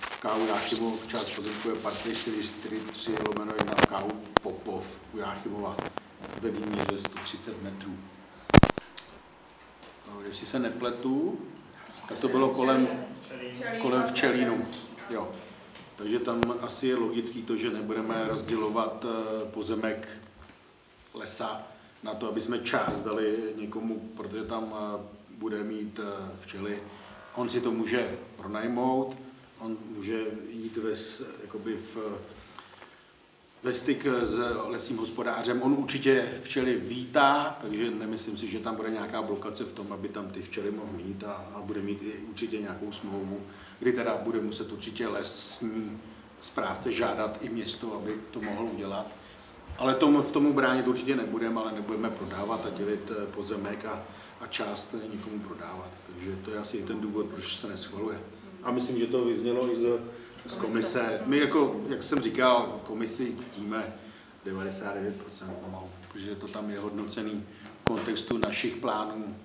V K.O. Jáchymov část pozemkové parcely 443/1 v K.O. Popov u Jáchymova ve výměře 130 metrů. Jestli se nepletu, tak to bylo kolem Včelínu. Jo. Takže tam asi je logický to, že nebudeme rozdělovat pozemek lesa na to, aby jsme část dali někomu, protože tam bude mít včely. On si to může pronajmout, on může jít ve styk s lesním hospodářem. On určitě včely vítá, takže nemyslím si, že tam bude nějaká blokace v tom, aby tam ty včely mohl mít a bude mít i určitě nějakou smlouvu, kdy teda bude muset určitě lesní správce žádat i město, aby to mohl udělat. Ale v tomu bránit určitě nebudeme, ale nebudeme prodávat a dělit pozemek a část někomu prodávat. Takže to je asi ten důvod, proč se neschvaluje. A myslím, že to vyznělo i z komise. My, jako, jak jsem říkal, komisi ctíme 99%, protože to tam je hodnocený v kontextu našich plánů,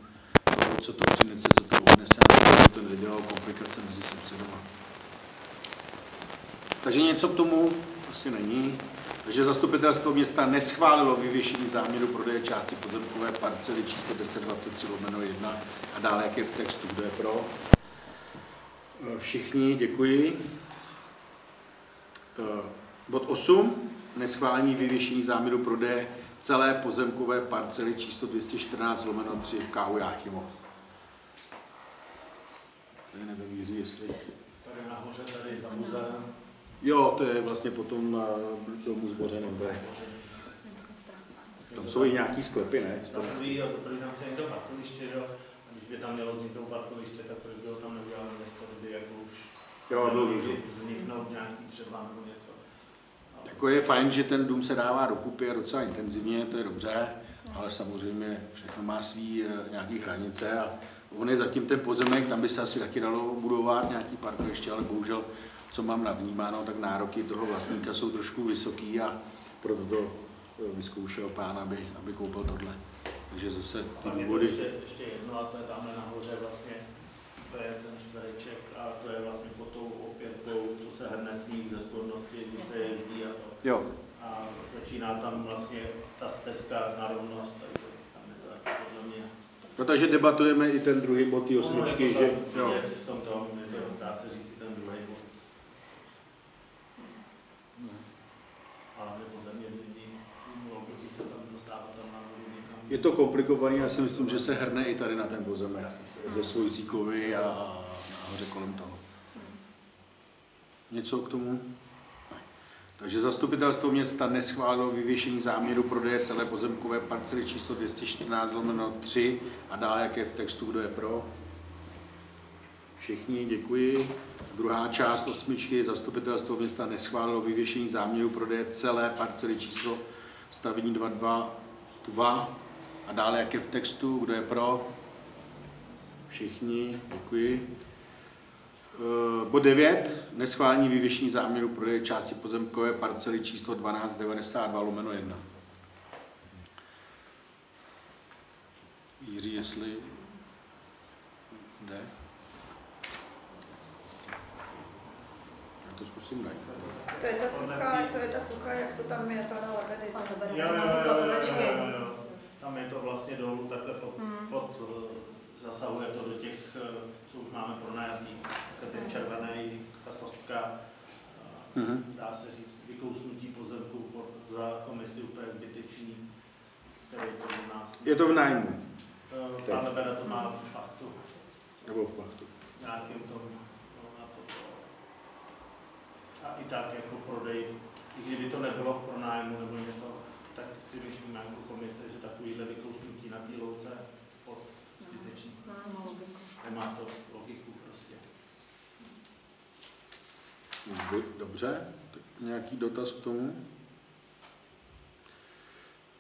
co to přinese, co to odnese, aby to nedělalo komplikace mezi sousedama. Takže něco k tomu asi není. Takže zastupitelstvo města neschválilo vyvěšení záměru prodeje části pozemkové parcely číslo 1023/1 a dále, jak je v textu, kdo je pro. Všichni, děkuji. Bod 8. Neschválení vyvěšení záměru prodeje celé pozemkové parcely číslo 214/3 v K.O. Jáchymov. Tady nevím, Jiří, jestli... Tady nahoře, tady za muzeem. Jo, to je vlastně potom domu zbořeném. Tam jsou i nějaký sklepy, ne? Tam se někdo parkoviště, a když by tam mělo vzniknout parkoviště, tak proč by ho tam neudělali město, kdyby jako už vzniknout nějaký třeba nebo něco. Jako je fajn, že ten dům se dává dokupy a docela intenzivně, to je dobře, ale samozřejmě všechno má svý nějaký hranice a on je zatím ten pozemek, tam by se asi taky dalo budovat nějaký parkoviště, ale bohužel, co mám navnímáno, tak nároky toho vlastníka jsou trošku vysoký a proto to vyzkoušel pán, aby koupil tohle. Takže zase ty důvody... Ještě jedno, a to je tamhle nahoře vlastně, to je ten čtvereček a to je vlastně pod tou opěrkou, co se hrne sníh ze spodnosti, když se jezdí a to. Jo. A začíná tam vlastně ta stezka na rovnost, takže tam je to taky podle mě. No, takže debatujeme i ten druhý bod, ty osmičky, že jo. Je v tomto, dá se říct i ten druhý bod. Ale podle mě oproti se tam dostávat tam na někam. Je to komplikovaný, já si myslím, že se hrne i tady na ten pozemek ze Svojzíkovi a nahoře kolem toho. Něco k tomu? Ne. Takže zastupitelstvo města neschválilo vyvěšení záměru prodeje celé pozemkové parcely číslo 214/3 a dále, jak je v textu, kdo je pro. Všichni, děkuji. Druhá část osmičky, zastupitelstvo města neschválilo vyvěšení záměru prodeje celé parcely číslo stavení 222 a dále, jak je v textu, kdo je pro. Všichni, děkuji. Bod 9. Neschválení vyvěšení záměru prodeje části pozemkové parcely číslo 1292/1. Jiří, jestli jde. Já to zkusím musím najít. To je ta suchá, jak to tam je, pana Lebedy. Jo. Tam je to vlastně dolů, takhle zasahuje to do těch, co už máme pronajatý. Ten červený, ta kostka, dá se říct, vykousnutí pozemku za komisi úplně zbytečný, který to u nás... Je to v nájmu? Pan Lebeda to má v pachtu. Nebo v pachtu? Nějakým tomu, a i tak jako prodej, i kdyby to nebylo v pronájmu nebo něco, tak si myslím jako komise, že takovýhle vykousnutí na té louce zbytečný. Nemá to logiku prostě. Dobře, nějaký dotaz k tomu?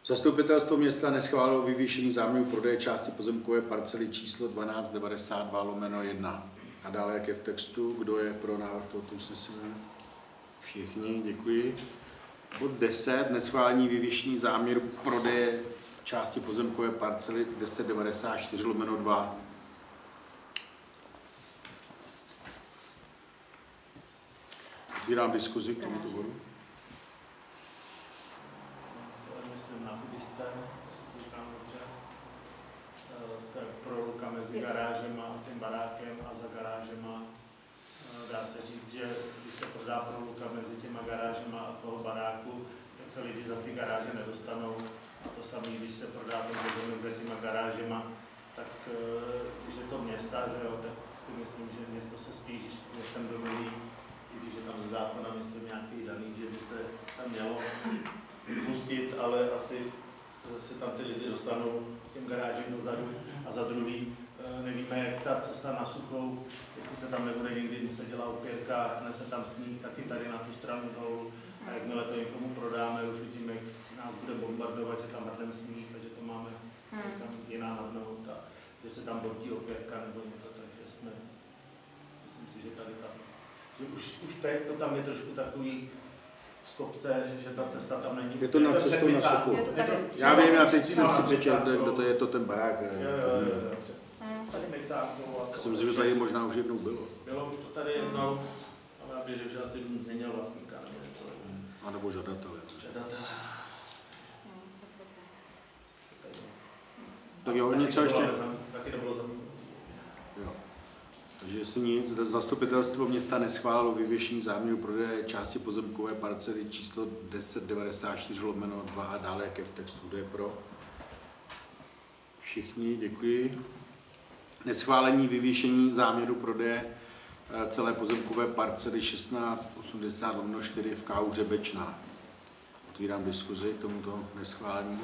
Zastupitelstvo města neschválilo vyvýšení záměru prodeje části pozemkové parcely číslo 1292/1. A dále, jak je v textu, kdo je pro návrh tohoto usnesení? Všichni, děkuji. Bod 10, neschválení vyvýšení záměru prodeje části pozemkové parcely 1094/2. Otvírám diskuzi k tomuto bodu. Myslím na Fidišce, jestli to říkám dobře. To je proluka mezi garážem a tím barákem a za garážema. Dá se říct, že když se prodá proluka mezi těma garážema a toho baráku, tak se lidi za ty garáže nedostanou. A to samé, když se prodá ten pozemek za těma garážema, tak když je to města, tak si myslím, že město se spíš městem domluví, i když je tam ze zákona, myslím, nějaký daný, že by se tam mělo pustit, ale asi se tam ty lidi dostanou těm garážím dozadu. A za druhý, nevíme, jak ta cesta na Suchou, jestli se tam nebude někdy muset dělat opěrka, hrne se tam sníh, taky tady na tu stranu dolů. A jakmile to někomu prodáme, už vidíme, jak nás bude bombardovat, že tam hrneme sníh a že to máme tam jiná nadnout a že se tam bortí opěrka nebo něco, takže jsme, myslím si, že tady tam, že už teď to tam je trošku takový z kopce, že ta cesta tam není. Je to na cestou na Suchou. Já vím, já teď jsem si přečetl, kdo to je, to ten barák. Já si myslím, že tady možná už jednou bylo. Bylo už to tady jednou, ale já bych řekl, že asi změnil vlastníka nebo něco. A nebo žadatele. Tak jo, něco ještě? Taky to bylo zamítnuto. Jo. Takže jestli nic, zastupitelstvo města neschválilo vyvěšení záměru prodeje části pozemkové parcely číslo 1094/2 a dále, jak je v textu, kdo je pro. Všichni, děkuji. Neschválení vyvěšení záměru prodeje celé pozemkové parcely 1680/4 v KU Řebečná. Otvírám diskuzi k tomuto neschválení.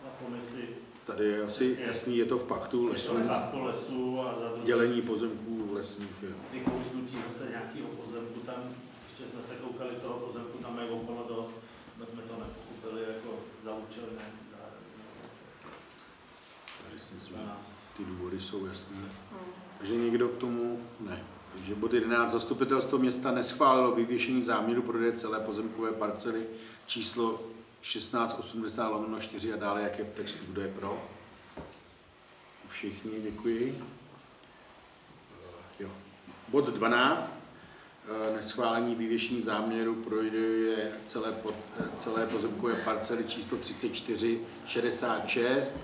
Za komisi. Tady je asi jasný, je to v pachtu lesů, a za dělení pozemků lesních. Vykousnutí zase nějakého pozemku, tam ještě jsme se koukali toho pozemku, tam je okolo dost, my jsme to nepokupili jako za účel nějaký zároveň. Tady si myslím, ty důvody jsou jasné. Takže někdo k tomu ne. Takže bod 11. Zastupitelstvo města neschválilo vyvěšení záměru prodeje celé pozemkové parcely číslo 1680/4 a dále, jak je v textu, kdo je pro. Všichni, děkuji. Jo. Bod 12. Neschválení vyvěšení záměru prodeje celé pozemkové parcely číslo 3466,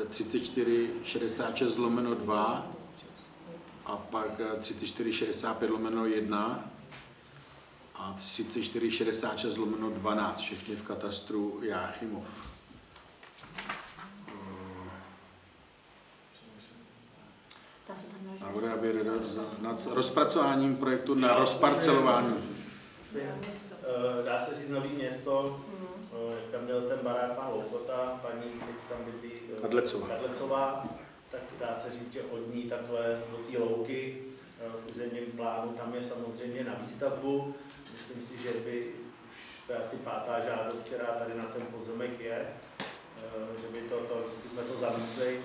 3466/2 a pak 3465/1 a 3466/12, všechny v katastru Jáchymov. Návrh, aby nad rozpracováním projektu na rozparcelování. Dá se říct Nový Město, tam měl ten barák pan Loukota, paní teď tam bydlí Kadlecová, tak dá se říct, že od ní takhle do té louky v územním plánu, tam je samozřejmě na výstavbu. Myslím si, že by už to je asi 5. žádost, která tady na ten pozemek je, že by vždycky jsme to zamítli.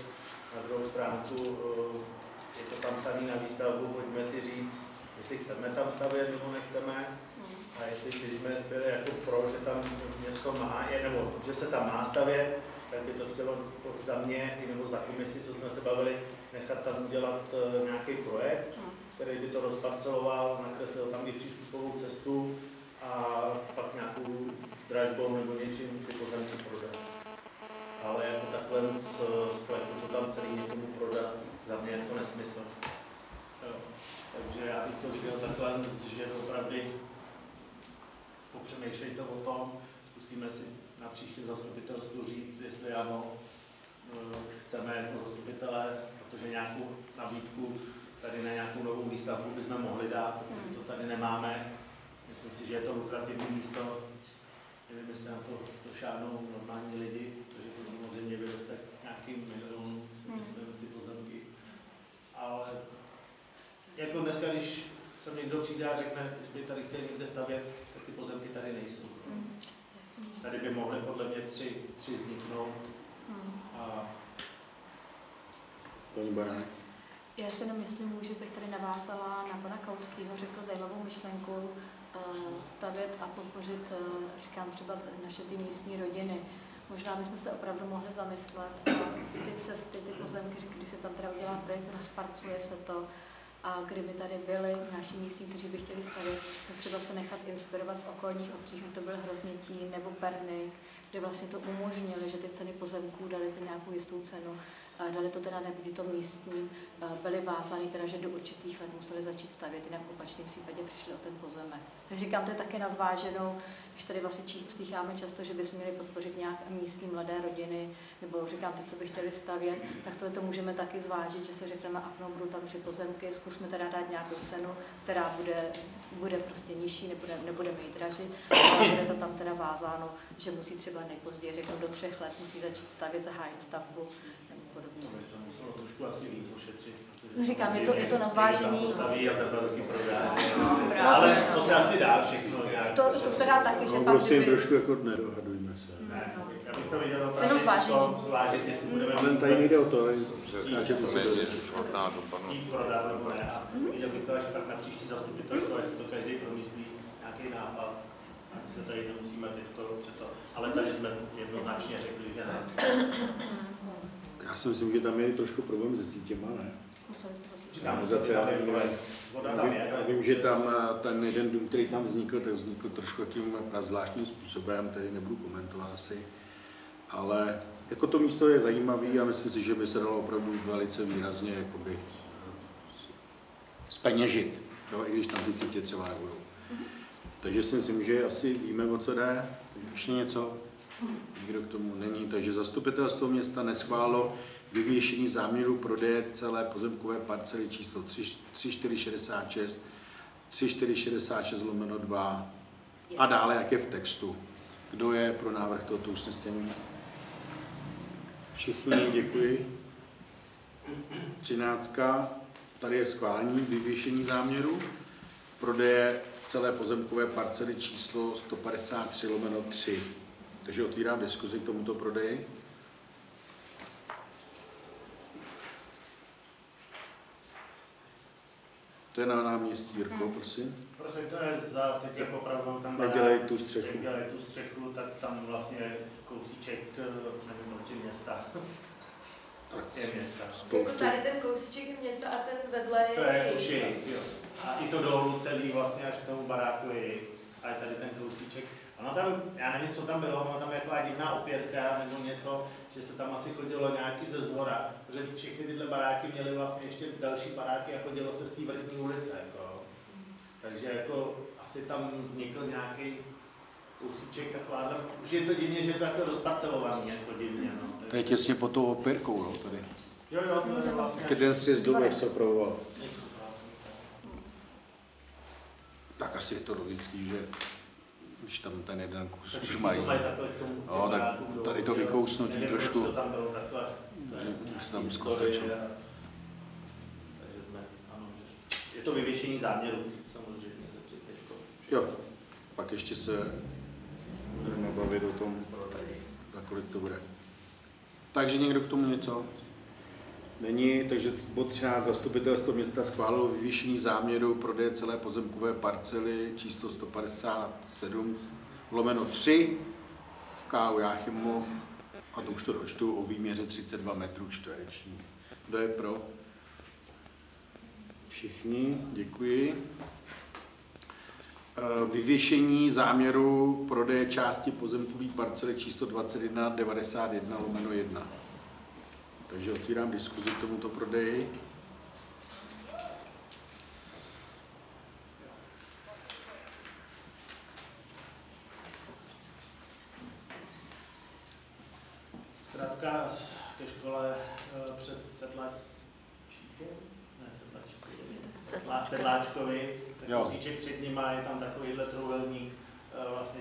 Na druhou stránku je to tam samý na výstavbu, pojďme si říct, jestli chceme tam stavět nebo nechceme. A jestli jsme byli jako pro, že tam město má, nebo že se tam má stavět, tak by to chtělo za mě, nebo za komisi, co jsme se bavili, nechat tam udělat nějaký projekt, který by to rozparceloval, nakreslil tam i přístupovou cestu a pak nějakou dražbou nebo něčím ty pozemky prodat. Ale jako takhle z fleku to tam celý někomu prodat, za mě je to nesmysl. Jo. Takže já bych to viděl takhle, že opravdu popřemýšlejte o tom, zkusíme si na příštím zastupitelstvu říct, jestli ano, chceme jako zastupitelé, protože nějakou nabídku tady na nějakou novou výstavbu bychom mohli dát, protože to tady nemáme. Myslím si, že je to lukrativní místo. Nevím, jestli na to došáhnou normální lidi, protože to samozřejmě vyroste nějakým milionům, si myslím, ty pozemky. Ale jako dneska, když sem někdo přijde a řekne, že by tady chtěli někde stavět, tak ty pozemky tady nejsou. Tady by mohly podle mě tři vzniknout. Paní Baránek. Já si nemyslím, že bych tady navázala na pana Kauskýho, řekl zajímavou myšlenku stavět a podpořit, říkám třeba naše ty místní rodiny. Možná bychom se opravdu mohli zamyslet ty cesty, ty pozemky, když se tam teda udělá projekt, rozparcuje se to, a kdyby tady byli naši místní, kteří by chtěli stavět, tak třeba se nechat inspirovat v okolních obcích, to byl Hroznětín nebo Pernik, kde vlastně to umožnili, že ty ceny pozemků dali za nějakou jistou cenu. Dali to teda nebudí to místním, byli vázáni teda, že do určitých let museli začít stavět, jinak v opačném případě přišli o ten pozemek. Takže říkám, to je taky na zváženou, když tady vlastně slycháme často, že bychom měli podpořit nějak místní mladé rodiny, nebo říkám, ty, co by chtěli stavět, tak tohle to můžeme taky zvážit, že si řekneme, a no, budou tam 3 pozemky, zkusme teda dát nějakou cenu, která bude prostě nižší, nebudeme ji dražit, ale bude to tam teda vázáno, že musí třeba nejpozději, řeknu, do 3 let musí začít stavět, zahájit stavbu. To by se muselo trošku asi víc ušetřit. Říkám, je to na zvážení. Postaví a za to taky prodá. Ale to se asi dá všechno. To se dá taky, že pak prosím, trošku jako nedohadujme se. Ne, já bych to viděl opravdu zvážit, jestli budeme... Ale tady nejde o to, že to chtít prodat nebo ne. A viděl bych to až fakt na příští zastupitelstvo, ať si to každý promyslí, nějaký nápad. Se tady nemusíme teď přeto. Ale tady jsme jednoznačně řekli, že ne. Já si myslím, že tam je trošku problém se sítěma, ne? Já vím, že tam ten jeden dům, který tam vznikl, tak vznikl trošku takým zvláštním způsobem, který nebudu komentovat asi. Ale jako to místo je zajímavé a myslím si, že by se dalo opravdu velice výrazně jakoby zpeněžit, jo, i když tam ty sítě třeba nebudou. Takže si myslím, že asi víme, o co jde. Ještě něco? Nikdo k tomu není. Takže zastupitelstvo města neschválilo vyvěšení záměru prodeje celé pozemkové parcely číslo 3466, 3466/2 a dále, jak je v textu. Kdo je pro návrh tohoto usnesení? Všichni, děkuji. 13. Tady je schválení vyvěšení záměru prodeje celé pozemkové parcely číslo 153/3. Takže otvírám diskuzi k tomuto prodeji. To je na náměstí, Jirko, prosím. Prosím, to je za, teď jak opravdu tam dělají tu střechu. Jak dělají tu střechu, tak tam vlastně kousíček, nevím, určitě města. Tak je města. Jako tady ten kousíček města a ten vedle je... To je už jejich, jo. A i to dolů celý vlastně až k tomu baráku je jejich. A je tady ten kousíček. Ono tam, já nevím, co tam bylo, ono tam je taková divná opěrka nebo něco, že se tam asi chodilo nějaký ze zhora, protože všechny tyhle baráky měly vlastně ještě další baráky a chodilo se z té vrchní ulice. Jako. Takže jako asi tam vznikl nějaký kousíček taková, už je to divně, že je to takhle rozparcelovaný, jako divně. No. To je těsně pod tou opěrkou, jo, tady. Jo, to je vlastně... Jeden si z jak se opravoval. Tak asi je to logický, že když tam ten jeden kus už mají. No, tak tady to vykousnutí trošku. Tam bylo takhle. Se tam skutečně. Je to vyvěšení záměru, samozřejmě. Jo, pak ještě se budeme bavit o tom, za kolik to bude. Takže někdo k tomu něco? Není, takže bod 13. Zastupitelstvo města schválilo vyvýšení záměru prodeje celé pozemkové parcely číslo 157/3 v K.U. Jáchymov a to už to dočtu, o výměře 32 metrů čtverečních. Kdo je pro? Všichni, děkuji. Vyvěšení záměru prodeje části pozemkové parcely číslo 2191/1. Takže otvírám diskuzi k tomuto prodeji. Zkrátka ke škole před Sedláčkovi, tak kousíček před nima je tam takovýhle trojúhelník. Vlastně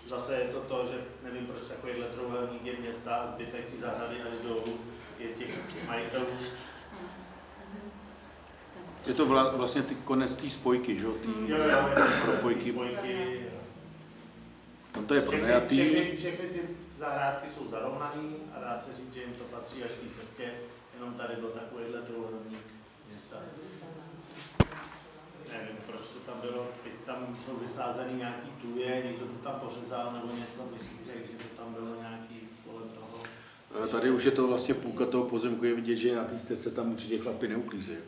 zase je to to, že nevím, proč takovýhle trojúhelník je města a zbytek ty zahrady až dolů je těch majitelů. Je to vlastně ty konec té spojky, že jo? Spojky. Tam to je pronajatý. Všechny ty zahrádky jsou zarovnaný a dá se říct, že jim to patří až k té cestě, jenom tady byl takovýhle trojúhelník města. Nevím, proč to tam bylo, teď tam jsou vysázený nějaký tuje, někdo to tam pořezal nebo něco, bych řekl, že to tam bylo nějaký kolem toho. Tady už je to vlastně půlka toho pozemku, je vidět, že na té stezce tam určitě chlapi neuklízejí.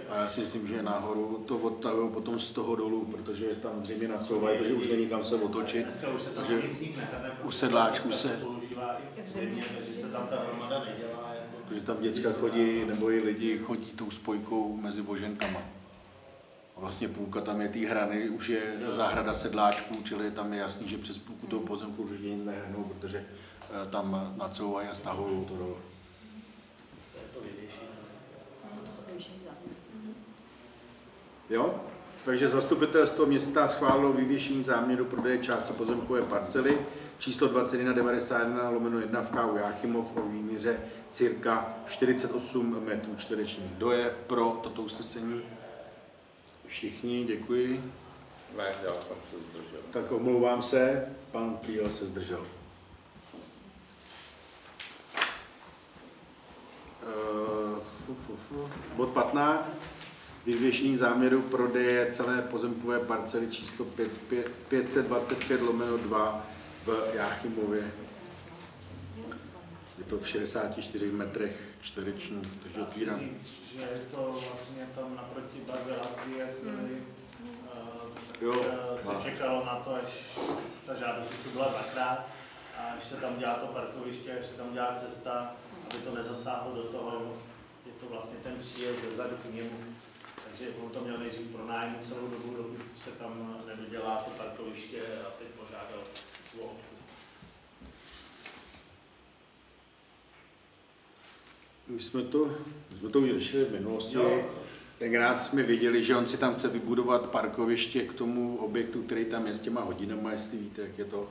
A já si myslím, že nahoru to odtahují potom z toho dolů, protože tam zřejmě nacouvají, protože už není kam se otočit. Dneska už se tam nic nehradne, u sedláčku se používá i v zimě, takže se tam ta hromada nedělá. Protože tam děcka chodí, nebo i lidi chodí tou spojkou mezi boženkama. A vlastně půlka tam je té hrany, už je zahrada sedláčků, čili tam je jasný, že přes půlku toho pozemku už nic nehrnou, protože tam nacouvají a stahují to dolů. Jo? Takže zastupitelstvo města schválilo vyvěšení záměru prodeje části pozemkové parcely číslo 2191/1 v KU Jáchymov o výměře cirka 48 metrů čtverečních. Kdo je pro toto usnesení? Všichni, děkuji. Ne, já jsem se zdržel. Tak omlouvám se, pan Frýl se zdržel. Bod 15. Vyvěšení záměru prodeje celé pozemkové parcely číslo 525/2 v Jáchymově. Je to v 64 metrech čtverečních, takže otvírám. Říct, že je to vlastně tam naproti Barveláky, jak se čekalo na to, až ta žádost tu byla dvakrát a až se tam dělá to parkoviště, až se tam dělá cesta, aby to nezasáhlo do toho, je to vlastně ten příjezd zezadu k němu. Takže on to měl nejdřív pronájmu celou dobu, dokud se tam nedodělá to parkoviště a teď požádal o odkup. My jsme to už řešili v minulosti. Tenkrát jsme věděli, že on si tam chce vybudovat parkoviště k tomu objektu, který tam je s těma hodinama, jestli víte, jak je to.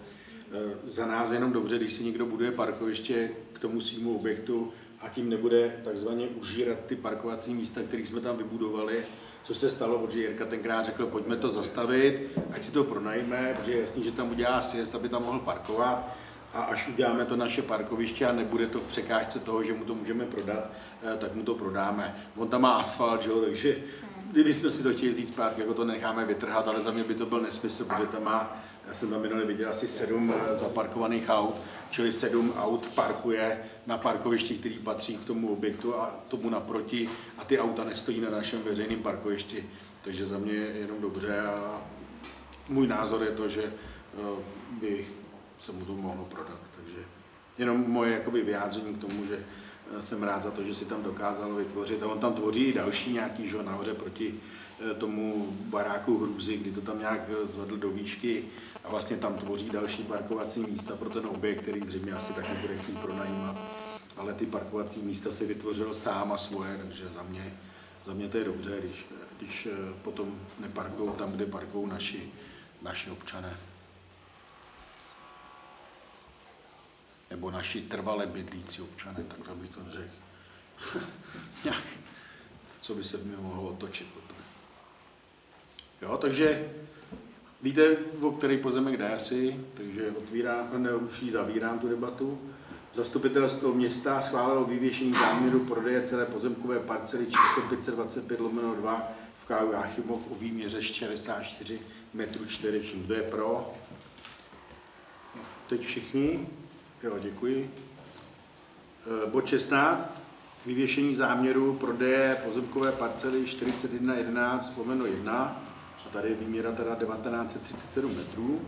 Za nás jenom dobře, když si někdo buduje parkoviště k tomu svýmu objektu a tím nebude takzvaně užírat ty parkovací místa, které jsme tam vybudovali, co se stalo, protože Jirka tenkrát řekl, pojďme to zastavit, ať si to pronajme, protože je jasný, že tam udělá sjezd, aby tam mohl parkovat. A až uděláme to naše parkoviště a nebude to v překážce toho, že mu to můžeme prodat, tak mu to prodáme. On tam má asfalt, že jo, takže kdybychom si to chtěli vzít zpátky, jako to necháme vytrhat, ale za mě by to byl nesmysl, protože tam má, já jsem tam minule viděl asi 7 zaparkovaných aut, čili 7 aut parkuje na parkovišti, který patří k tomu objektu a tomu naproti a ty auta nestojí na našem veřejném parkovišti. Takže za mě je jenom dobře a můj názor je to, že by se mu to mohlo prodat. Takže jenom moje jakoby vyjádření k tomu, že jsem rád za to, že si tam dokázal vytvořit. A on tam tvoří i další nějaký žo nahoře proti tomu baráku Hrůzy, kdy to tam nějak zvedl do výšky a vlastně tam tvoří další parkovací místa pro ten objekt, který zřejmě asi taky bude chtít pronajímat. Ale ty parkovací místa si vytvořil sám a svoje, takže za mě to je dobře, když potom neparkují tam, kde parkují naši občané. Nebo naši trvale bydlící občané, takhle bych to řekl. Nějak, co by se mi mohlo otočit potom. Jo, takže víte, o který pozemek jde asi, takže už ji zavírám tu debatu. Zastupitelstvo města schválilo vyvěšení záměru prodeje celé pozemkové parcely číslo 525/2 v KU Jáchymov o výměře 64 metrů čtverečních. Kdo je pro? Teď všichni. Jo, děkuji. Bod 16. Vyvěšení záměru prodeje pozemkové parcely 4111/1 a tady je výměra teda 1937 metrů,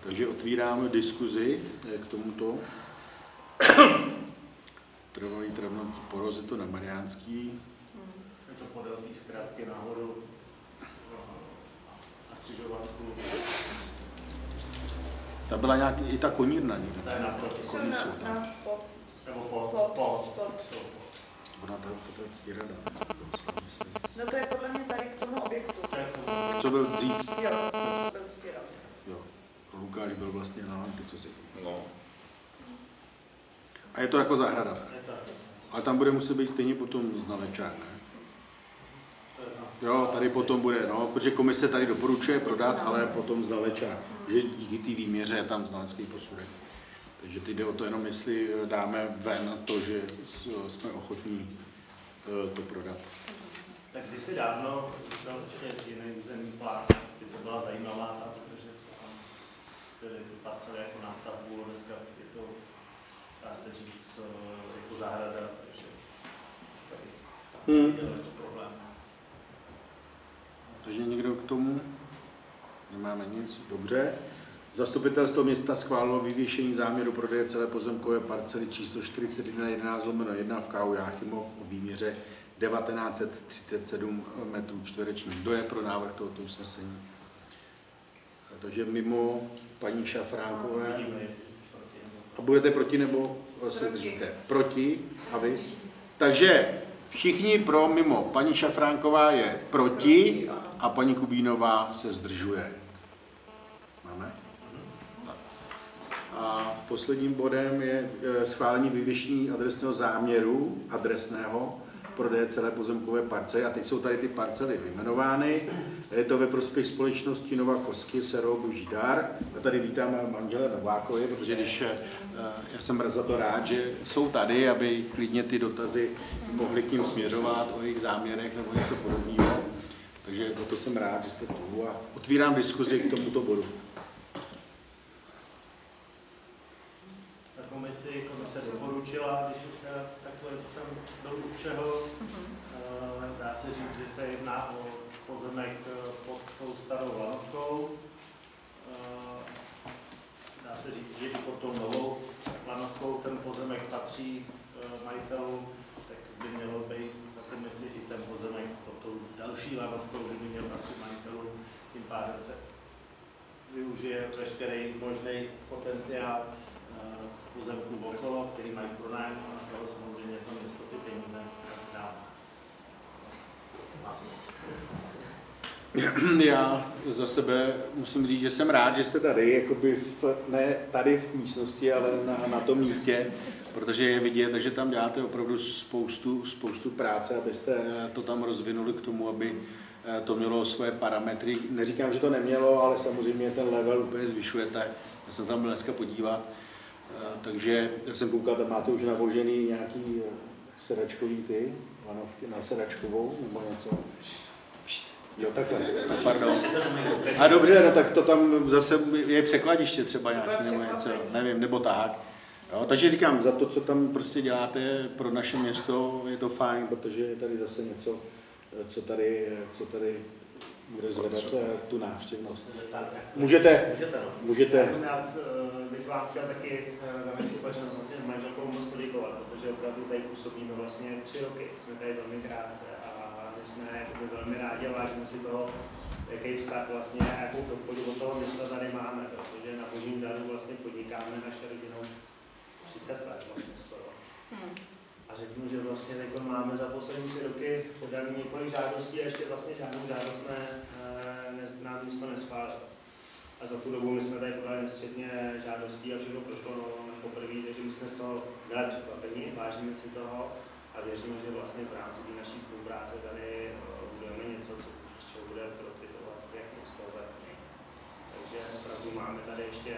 takže otvíráme diskuzi k tomuto. Trvalý travnatý porost, je to na Mariánský. Je to podél té zkrátky nahoru na křižovatku. Ta byla nějak i ta konírna někde. Ta je naproti. Koní jsou tam. Nebo pod. Ona to je Ctirada. No to je podle mě tady k tomu objektu. Co byl dřív? Jo, byl Ctirada. Jo, Lukáš byl vlastně na Lanty, co si. No. A je to jako zahrada. Ale tam bude muset být stejně potom znalečák, ne? Jo, tady potom bude, no, protože komise tady doporučuje prodat, ale potom znalečák. Že díky té výměře je tam znalecký posudek. Takže teď jde o to jenom, jestli dáme ven to, že jsme ochotní to prodat. Tak kdysi dávno byl ještě jiný územní plán, by to byla zajímavá, protože tam byly ty parcely jako na stavbu, dneska je to, dá se říct, jako zahrada, takže tady je to problém. Takže někdo k tomu? Nemáme nic? Dobře. Zastupitelstvo města schválilo vyvěšení záměru prodeje celé pozemkové parcely číslo 4111/1 v K.U. Jáchymov o výměře 1937 metrů čtverečních. Kdo je pro návrh tohoto usnesení? Takže mimo paní Šafránkové. A budete proti nebo se zdržíte? Proti. A vy? Takže všichni pro mimo. Paní Šafránková je proti a paní Kubínová se zdržuje. Máme? A posledním bodem je schválení vyvěšení adresného záměru, prodeje celé pozemkové parcely. A teď jsou tady ty parcely vyjmenovány. Je to ve prospěch společnosti Nova Kosky, Sero Boží dar. A tady vítáme manžele Novákovi, protože já jsem za to rád, že jsou tady, aby klidně ty dotazy mohli k ním směřovat o jejich záměrech nebo něco podobného. Takže za to jsem rád, že jste tu a otvírám diskuzi k tomuto bodu. Komise doporučila, když už takhle jsem byl u všeho, dá se říct, že se jedná o pozemek pod tou starou lanovkou. Dá se říct, že i pod tou novou lanovkou ten pozemek patří majitelům, tak by mělo být za komisi i ten pozemek pod tou další lanovkou, by měl patřit majitelům. Tím pádem se využije veškerý možný potenciál pozemků okolo, který mají pronájem, a z toho samozřejmě to město ty peníze dá. Já za sebe musím říct, že jsem rád, že jste tady, jakoby ne tady v místnosti, ale na tom místě, protože je vidět, že tam děláte opravdu spoustu práce, abyste to tam rozvinuli k tomu, aby to mělo svoje parametry. Neříkám, že to nemělo, ale samozřejmě ten level úplně zvyšujete. Já jsem tam byl dneska podívat. Takže já jsem koukal, tam máte už navožený nějaký sedačkový ty, lanovky na sedačkovou nebo něco. Jo, takhle, pardon. A dobře, no tak to tam zase je překladiště třeba nějaký nebo něco, nevím, nebo tahák. Jo, takže říkám, za to, co tam prostě děláte pro naše město, je to fajn, protože je tady zase něco, co tady bude zvedat tu návštěvnost. Můžete. Já bych vám chtěl taky za naši společnost vlastně s manželkou moc poděkovat, protože opravdu tady působíme vlastně 3 roky. Jsme tady velmi krátce a my jsme velmi rádi a vážíme si toho, jaký vztah vlastně a jakou podporu od toho města tady máme, protože na Božím daru vlastně podnikáme naše rodina už 30 let vlastně skoro. A řeknu, že vlastně máme za poslední 3 roky podaný několik žádostí a ještě vlastně žádnou žádost nám místo neschválilo. A za tu dobu my jsme tady podali nesčetně žádostí a všechno prošlo poprvé, takže my jsme z toho byli překvapení, vážíme si toho a věříme, že vlastně v rámci té naší spolupráce tady budeme něco, z čeho bude profitovat jak město, tak my. Takže opravdu máme tady ještě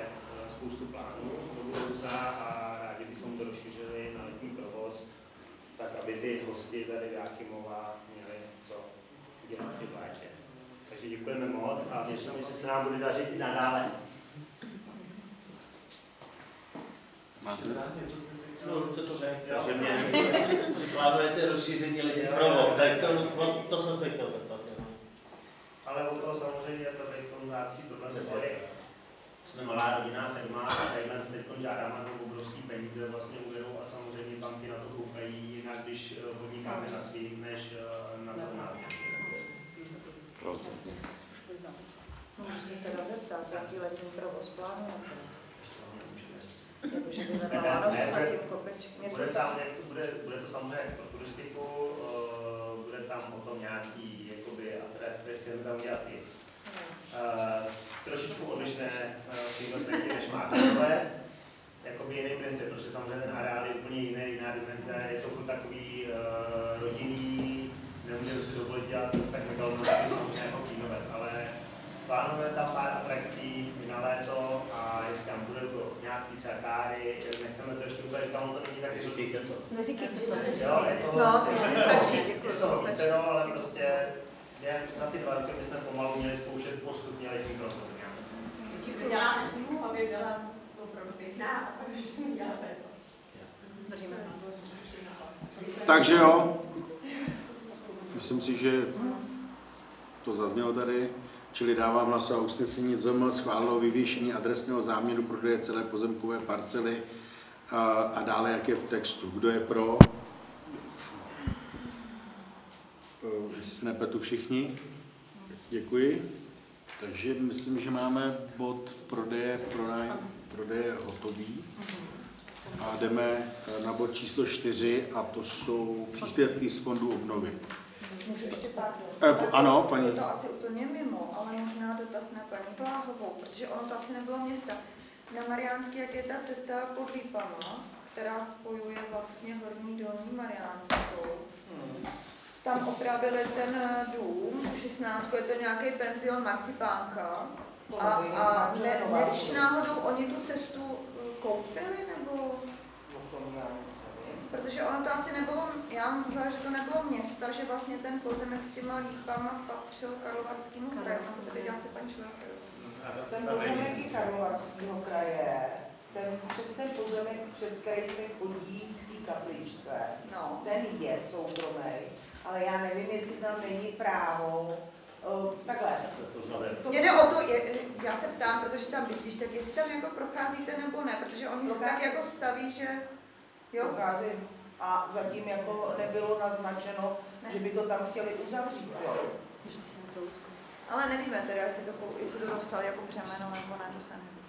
spoustu plánů do budoucna a rádi bychom to rozšířili na letní provoz, tak aby ty hosti tady v Jáchymova měli co dělat i v létě. Takže děkujeme moc a věříme, že se nám bude dařit i nadále. Máte? No, už jste to řekl, že že plánujete rozšíření lidí provoz, tak to jsem se chtěl zeptat. Ale o toho samozřejmě to teď závisí tohle jsme malá rodinná firma a tadyhle teď žádáme o obrovský peníze vlastně úvěru a samozřejmě banky na to koukají jinak, když podnikáme na svých, než na to národní. Můžu se teda zeptat, jaký letní provoz plánujete? Jakože by bude to samozřejmě pro turistiku, bude tam o tom nějaký jakoby atrakce, chceme tam udělat i trošičku odlišné přírodnosti, než má Karlovec. Jakoby jiný princip, protože samozřejmě ten areál je úplně jiný, jiná dimenze, je to furt takový rodinný, nemůžeme si dovolit dělat tak megalomanický samozřejmě jako Klínovec, ale plánujeme tam pár atrakcí na léto a říkám, bude to nějaký sarkáry, nechceme to ještě úplně říkat, ono to není tak říkejte to. Neříkejte to. Jo, je to, no, to stačí, je to více, ale prostě na ty 2 roky bychom pomalu měli zkoušet postupně letní provoz. Určitě děláme zimu, aby byla opravdu pěkná a pak začneme dělat léto. Držíme Takže jo, myslím si, že to zaznělo tady, čili dávám hlasovat usnesení ZM schválilo vyvýšení adresného záměru prodeje celé pozemkové parcely a dále, jak je v textu. Kdo je pro? Jestli se nepletu všichni. Děkuji. Takže myslím, že máme bod prodeje hotový. A jdeme na bod číslo 4 a to jsou příspěvky z fondu obnovy. Můžu ještě pár ano, paní. Je to asi úplně mimo, ale možná dotaz na paní Bláhovou, protože ono to asi nebylo města. Na Mariánský, jak je ta cesta pod Lípama, která spojuje vlastně Horní Dolní Mariánskou. Tam opravili ten dům, u 16, je to nějaký penzion Marcipánka. A nevíš náhodou, oni tu cestu koupili, nebo? Protože ono to asi nebylo, já mám myslela, že to nebylo města, že vlastně ten pozemek s těma lípama patřil Karlovarskému kraji. Věděla si paní Šlecher. Ten pozemek je Karlovarského kraje, přes ten pozemek, přes který se chodí k té kapličce, no. Ten je soukromý, ale já nevím, jestli tam není právo. Takhle. Mně jde o to, já se ptám, protože tam bydlíš, tak jestli tam jako procházíte nebo ne, protože oni se tak jako staví, že jo? Procházím a zatím jako nebylo naznačeno, že by to tam chtěli uzavřít, jo? Ale nevíme teda, jestli to dostali jako břemeno nebo ne, to se neví.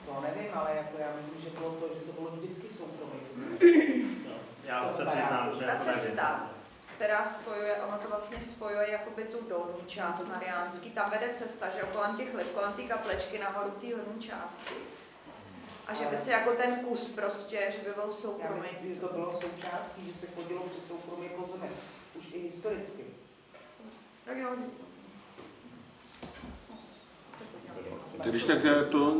To nevím, ale jako já myslím, že to bylo vždycky soukromý. Já se přiznám, že ta cesta, která spojuje, ono to vlastně spojuje jakoby tu dolní část Mariánský, tam vede cesta, že kolem těch lip, kolem té kaplečky nahoru té horní části. A že by se jako ten kus prostě, že by byl soukromý. Já myslím, že to bylo součástí, že se chodilo přes soukromý pozemek, už i historicky. Tak jo. Když tak to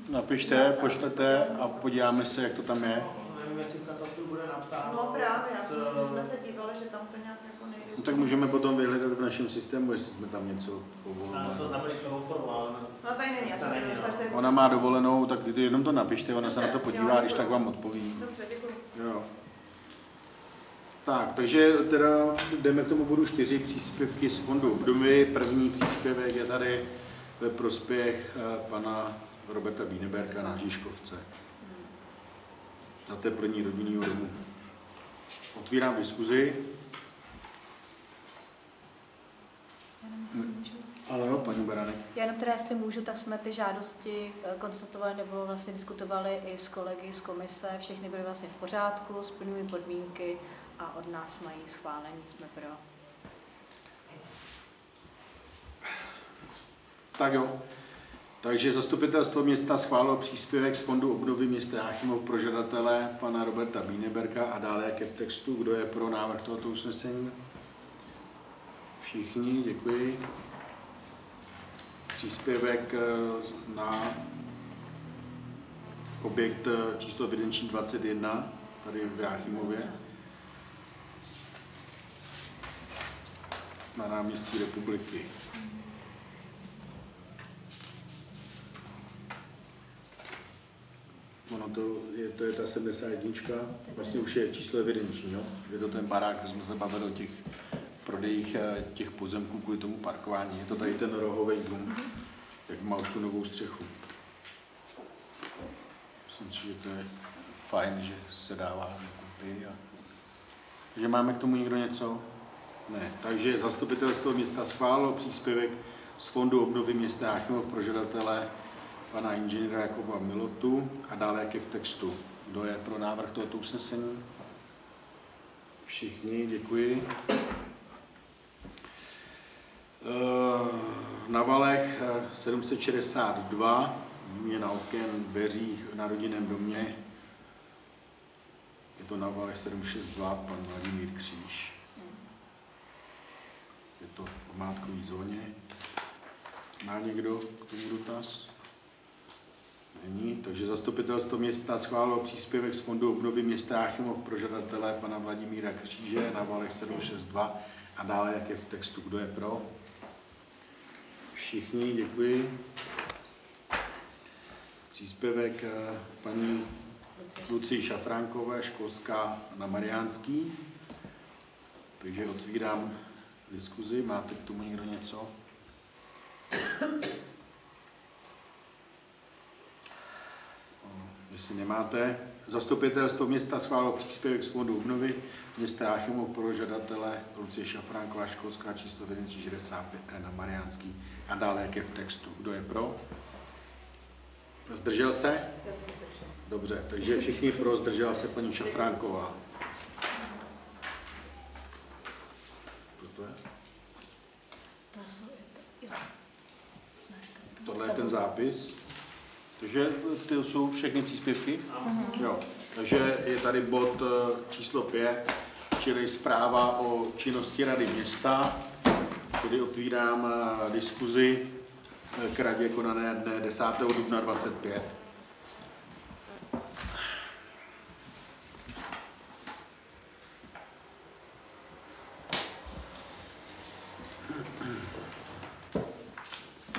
napište, pošlete a podíváme se, jak to tam je. Nevím, jestli v katastru bude napsáno. No právě, já si myslím, že jsme se dívali, že tam to nějak jako nejde. No, tak můžeme potom vyhledat v našem systému, jestli jsme tam něco povolili. To znamená, že to formulář. No tady není, já jsem myslela, že tady... Ona má dovolenou, tak jenom to napište, ona se na to podívá, když tak vám odpoví. Dobře, děkuji. Jo. Tak, takže teda jdeme k tomu bodu 4, příspěvky z fondu obnovy. První příspěvek je tady ve prospěch pana Roberta Bíneberka na Žižkovce. Zateplení rodinného domu. Otvírám diskuzi. Ano, paní Beránek. Já jenom teda, jestli můžu, tak jsme ty žádosti konstatovali nebo vlastně diskutovali i s kolegy z komise. Všechny byly vlastně v pořádku, splňují podmínky a od nás mají schválení, jsme pro. Tak jo. Takže zastupitelstvo města schválilo příspěvek z fondu obnovy města Jáchymov pro žadatele pana Roberta Bíneberka a dále, jak je v textu, kdo je pro návrh tohoto usnesení. Všichni, děkuji. Příspěvek na objekt číslo evidenční 21, tady v Jáchymově, na náměstí Republiky. Ono to je ta 71, vlastně už je číslo evidenční, jo? Je to ten barák, jsme se bavili o těch prodejích těch pozemků kvůli tomu parkování. Je to tady ten rohový dům, jak má už tu novou střechu. Myslím si, že to je fajn, že se dává dokupy. Takže máme k tomu někdo něco? Ne. Takže zastupitelstvo města schválilo příspěvek z Fondu obnovy města Jáchymov pro žadatele pana inženýra Jakuba Milotu a dále jak je v textu. Kdo je pro návrh tohoto usnesení? Všichni, děkuji. Na Valech 762, výměna oken, dveří na rodinném domě. Je to na Valech 762, pan Vladimír Kříž. Je to v památkový zóně. Má někdo k tomu dotaz? Není, takže zastupitelstvo města schválilo příspěvek z Fondu obnovy města Jáchymov pro žadatele pana Vladimíra Kříže na Valech 762 a dále jak je v textu. Kdo je pro? Všichni, děkuji. Příspěvek paní Lucii Šafránkové, školská na Mariánský. Takže otvírám diskuzi. Máte k tomu někdo něco? Jestli nemáte, zastupitelstvo města schválilo příspěvek z Fondu obnovy města Jáchymov pro žadatele Lucie Šafránková, školská číslo 65 na Mariánský a dále jak je v textu. Kdo je pro? Zdržel se? Já jsem zdržel. Dobře, takže všichni pro, zdržela se paní Šafránková. Toto je? Tohle je ten zápis. Takže ty jsou všechny příspěvky? Jo. Takže je tady bod číslo 5, čili zpráva o činnosti Rady města. Tedy otvírám diskuzi k radě konané dne 10. dubna 25.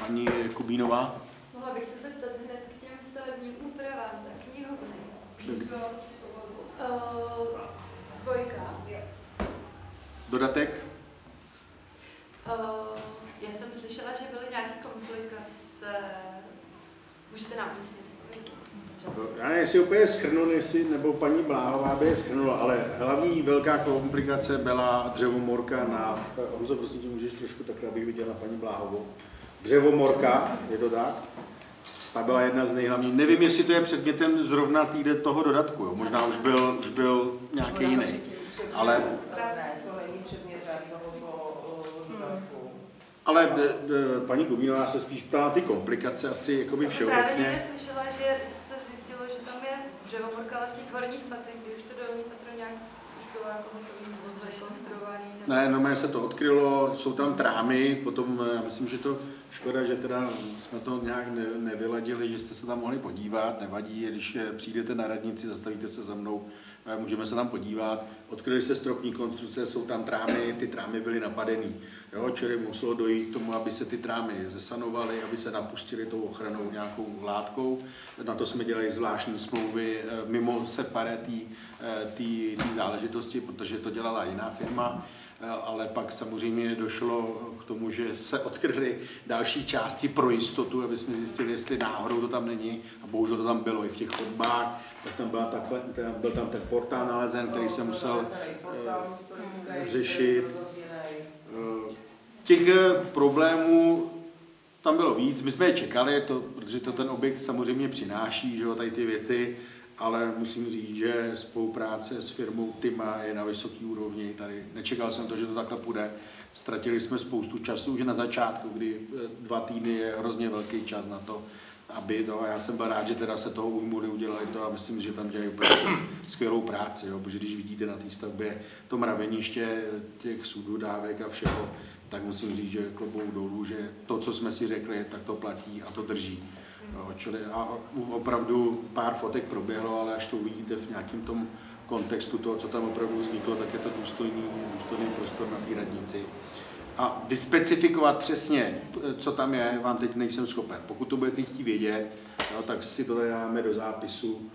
Paní Kubínová. Mohla bych se zeptat hned k těm stavebním úpravám, tak knihovny. Číslo 2. Dodatek? Já jsem slyšela, že byly nějaké komplikace. Můžete nám něco povědět? Já nevím, jestli úplně shrnul, nebo paní Bláhová by je shrnula, ale hlavní velká komplikace byla dřevomorka na... Honzo, prosím tě, můžeš trošku takhle, abych viděl na paní Bláhovou. Dřevomorka, je to tak? Ta byla jedna z nejhlavnějších. Nevím, jestli to je předmětem zrovna toho dodatku, jo. Možná už byl nějaký jiný. Ale... Ale paní Kubínová se spíš ptala ty komplikace asi jakoby všeobecně. Právě někde slyšela, že se zjistilo, že tam je dřevomorka, ale v těch horních patrech, kdy už to dolní patro nějak už bylo jako zrekonstruovaný. Ne, no se to odkrylo, jsou tam trámy, potom já myslím, že to škoda, že teda jsme to nějak nevyladili, že jste se tam mohli podívat, nevadí, když přijdete na radnici, zastavíte se za mnou, můžeme se tam podívat. Odkryly se stropní konstrukce, jsou tam trámy, ty trámy byly napadený. Jo, čili muselo dojít k tomu, aby se ty trámy zesanovaly, aby se napustily tou ochranou nějakou látkou. Na to jsme dělali zvláštní smlouvy mimo separé té záležitosti, protože to dělala jiná firma. Ale pak samozřejmě došlo k tomu, že se odkryly další části pro jistotu, aby jsme zjistili, jestli náhodou to tam není, a bohužel to tam bylo i v těch chodbách, tak tam byl tam ten portál nalezen, který se musel řešit. Těch problémů tam bylo víc, my jsme je čekali, protože to ten objekt samozřejmě přináší, že jo, tady ty věci, ale musím říct, že spolupráce s firmou Tima je na vysoké úrovni. Tady nečekal jsem to, že to takhle půjde. Ztratili jsme spoustu času už na začátku, kdy 2 týdny je hrozně velký čas na to, aby to, a já jsem byl rád, že teda se toho ujmuli, udělali to a myslím, že tam dělají úplně skvělou práci, jo, protože když vidíte na té stavbě to mraveniště těch sudodávek a všeho, tak musím říct, že klobouk dolů, že to, co jsme si řekli, tak to platí a to drží. Jo, čili a opravdu pár fotek proběhlo, ale až to uvidíte v nějakém tom kontextu toho, co tam opravdu vzniklo, tak je to důstojný prostor na té radnici. A vyspecifikovat přesně, co tam je, vám teď nejsem schopen. Pokud to budete chtít vědět, no, tak si to dáme do zápisu.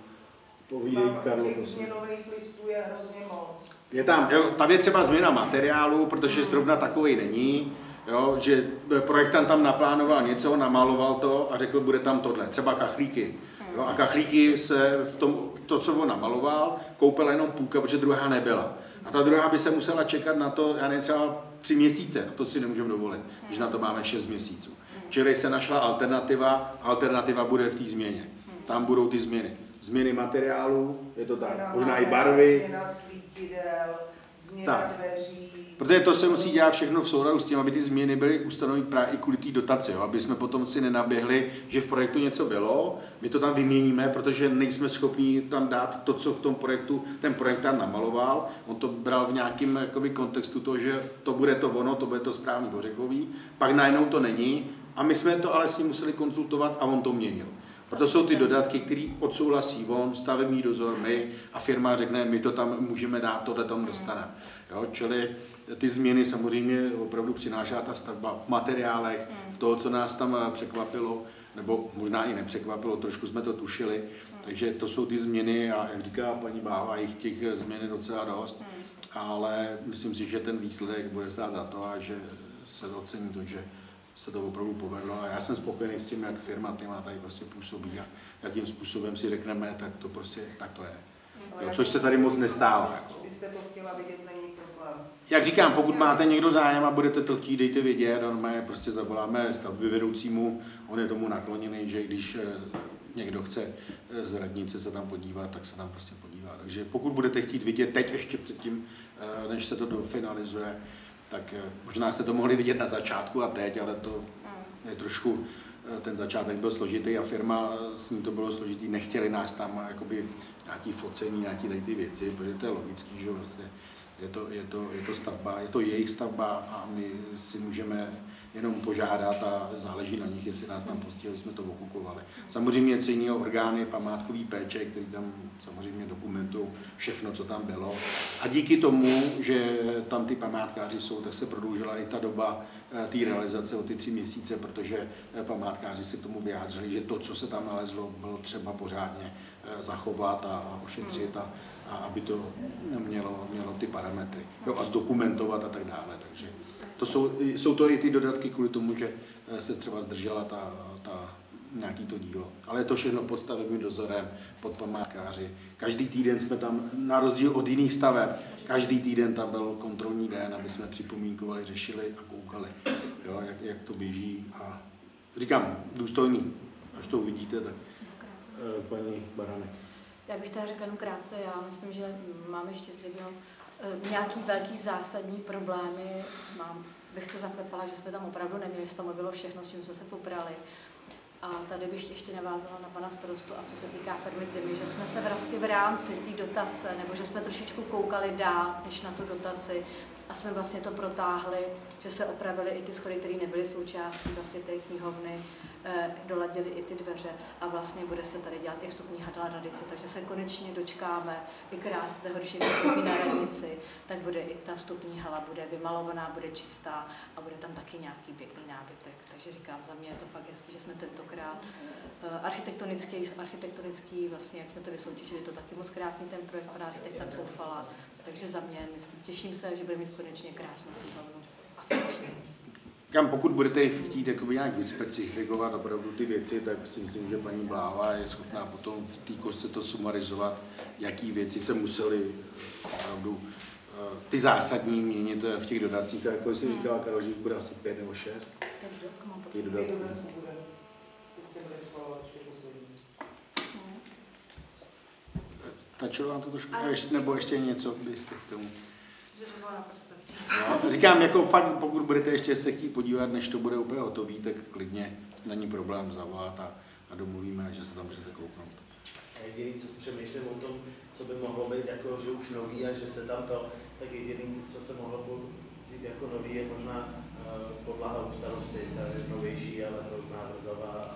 Povídej, Karlo. Těch změnových listů je hrozně moc. Je tam je třeba změna materiálu, protože zrovna takový není, jo, že projektant tam naplánoval něco, namaloval to a řekl, bude tam tohle, třeba kachlíky. Jo, a kachlíky se v tom, to, co on namaloval, koupila jenom půlka, protože druhá nebyla. A ta druhá by se musela čekat na to, já nevím, třeba 3 měsíce, a to si nemůžeme dovolit, když na to máme 6 měsíců. Čili se našla alternativa bude v té změně. Tam budou ty změny. Změny materiálu, je to tak, možná i barvy. Změna svítidel, změna dveří. Protože to se musí dělat všechno v souladu s tím, aby ty změny byly ustanoveny právě i kvůli té dotaci, jo? Aby jsme potom si nenaběhli, že v projektu něco bylo, my to tam vyměníme, protože nejsme schopni tam dát to, co v tom projektu ten projektant namaloval. On to bral v nějakém jakoby, kontextu toho, že to bude to ono, to bude to správný Bořechový, pak najednou to není a my jsme to ale s ním museli konzultovat a on to měnil. Proto jsou ty dodatky, které odsouhlasí on, stavební dozor, my a firma řekne, my to tam můžeme dát, tohle tam dostaneme. Jo, čili ty změny samozřejmě opravdu přinášela ta stavba v materiálech, v toho, co nás tam překvapilo, nebo možná i nepřekvapilo, trošku jsme to tušili. Takže to jsou ty změny a jak říká paní Báva, jich těch změn je docela dost, ale myslím si, že ten výsledek bude stát za to a že se ocení to, že se to opravdu povedlo a já jsem spokojený s tím, jak firma Tyma tady prostě působí a jakým způsobem si řekneme, tak to prostě tak to je. Jo, což se tady moc nestává. Byste to chtěla vidět, není problém. Jak říkám, pokud máte někdo zájem a budete to chtít, dejte vědět, a my prostě zavoláme stavbyvedoucímu, on je tomu nakloněný, že když někdo chce z radnice se tam podívat, tak se tam prostě podívá. Takže pokud budete chtít vidět teď ještě předtím, než se to dofinalizuje, tak možná jste to mohli vidět na začátku a teď, ale to je trošku, ten začátek byl složitý a firma s ní to bylo složitý, nechtěli nás tam jakoby nějaký focení, nějaký tady ty věci, protože to je logický, že vlastně je to stavba, je to jejich stavba a my si můžeme jenom požádat a záleží na nich, jestli nás tam pustí, aby jsme to okupovali. Samozřejmě cení orgány památkový péče, který tam samozřejmě dokumentují všechno, co tam bylo. A díky tomu, že tam ty památkáři jsou, tak se prodloužila i ta doba té realizace o ty 3 měsíce, protože památkáři se k tomu vyjádřili, že to, co se tam nalezlo, bylo třeba pořádně zachovat a ošetřit a aby to mělo ty parametry. Jo, a zdokumentovat a tak dále. Takže to jsou to i ty dodatky kvůli tomu, že se třeba zdržela nějaký to dílo. Ale je to všechno pod stavebním dozorem, pod památkáři. Každý týden jsme tam, na rozdíl od jiných staveb, každý týden tam byl kontrolní den, aby jsme připomínkovali, řešili a koukali, jo, jak to běží. A říkám, důstojný, až to uvidíte, tak paní Baranek. Já bych teda řekla jenom krátce, já myslím, že máme štěstí, nějaký velký zásadní problémy, bych to zaklepala, že jsme tam opravdu neměli, že tam bylo všechno, s čím jsme se poprali. A tady bych ještě navázala na pana starostu, a co se týká firmy Tymy, že jsme se vlastně v rámci té dotace, nebo že jsme trošičku koukali dál, než na tu dotaci, a jsme vlastně to protáhli, že se opravily i ty schody, které nebyly součástí vlastně té knihovny, doladili i ty dveře a vlastně bude se tady dělat i vstupní hala Radice, takže se konečně dočkáme i krásného, když je vstupní na radnici, tak bude i ta vstupní hala, bude vymalovaná, bude čistá a bude tam taky nějaký pěkný nábytek. Takže říkám, za mě je to fakt hezký, že jsme tentokrát architektonický, vlastně jak jsme to vysoutěžili, to taky moc krásný ten projekt, pana architekta Coufala, takže za mě, těším se, že bude mít konečně krásnou knihovnu a funkční. Pokud budete chtít nějak vyspecifikovat opravdu ty věci, tak si myslím, že paní Bláva je schopná potom v té kostce to sumarizovat, jaký věci se musely opravdu ty zásadní měnit v těch dodacích. Jako jsi říkala, Karol, že bude asi 5 nebo 6. 5 dodatků. Tačilo vám to trošku, nebo ještě něco byste k tomu? No, říkám, jako fakt, pokud budete ještě se chtít podívat, než to bude úplně hotový, tak klidně není problém zavolat a domluvíme, že se tam můžete kouknout. Jediný, co přemýšlím o tom, co by mohlo být jako, že už nový a že se tam to, tak jediný, co se mohlo vzít jako nový, je možná podlaha u starosty, ta je novější, ale hrozná vrzavá.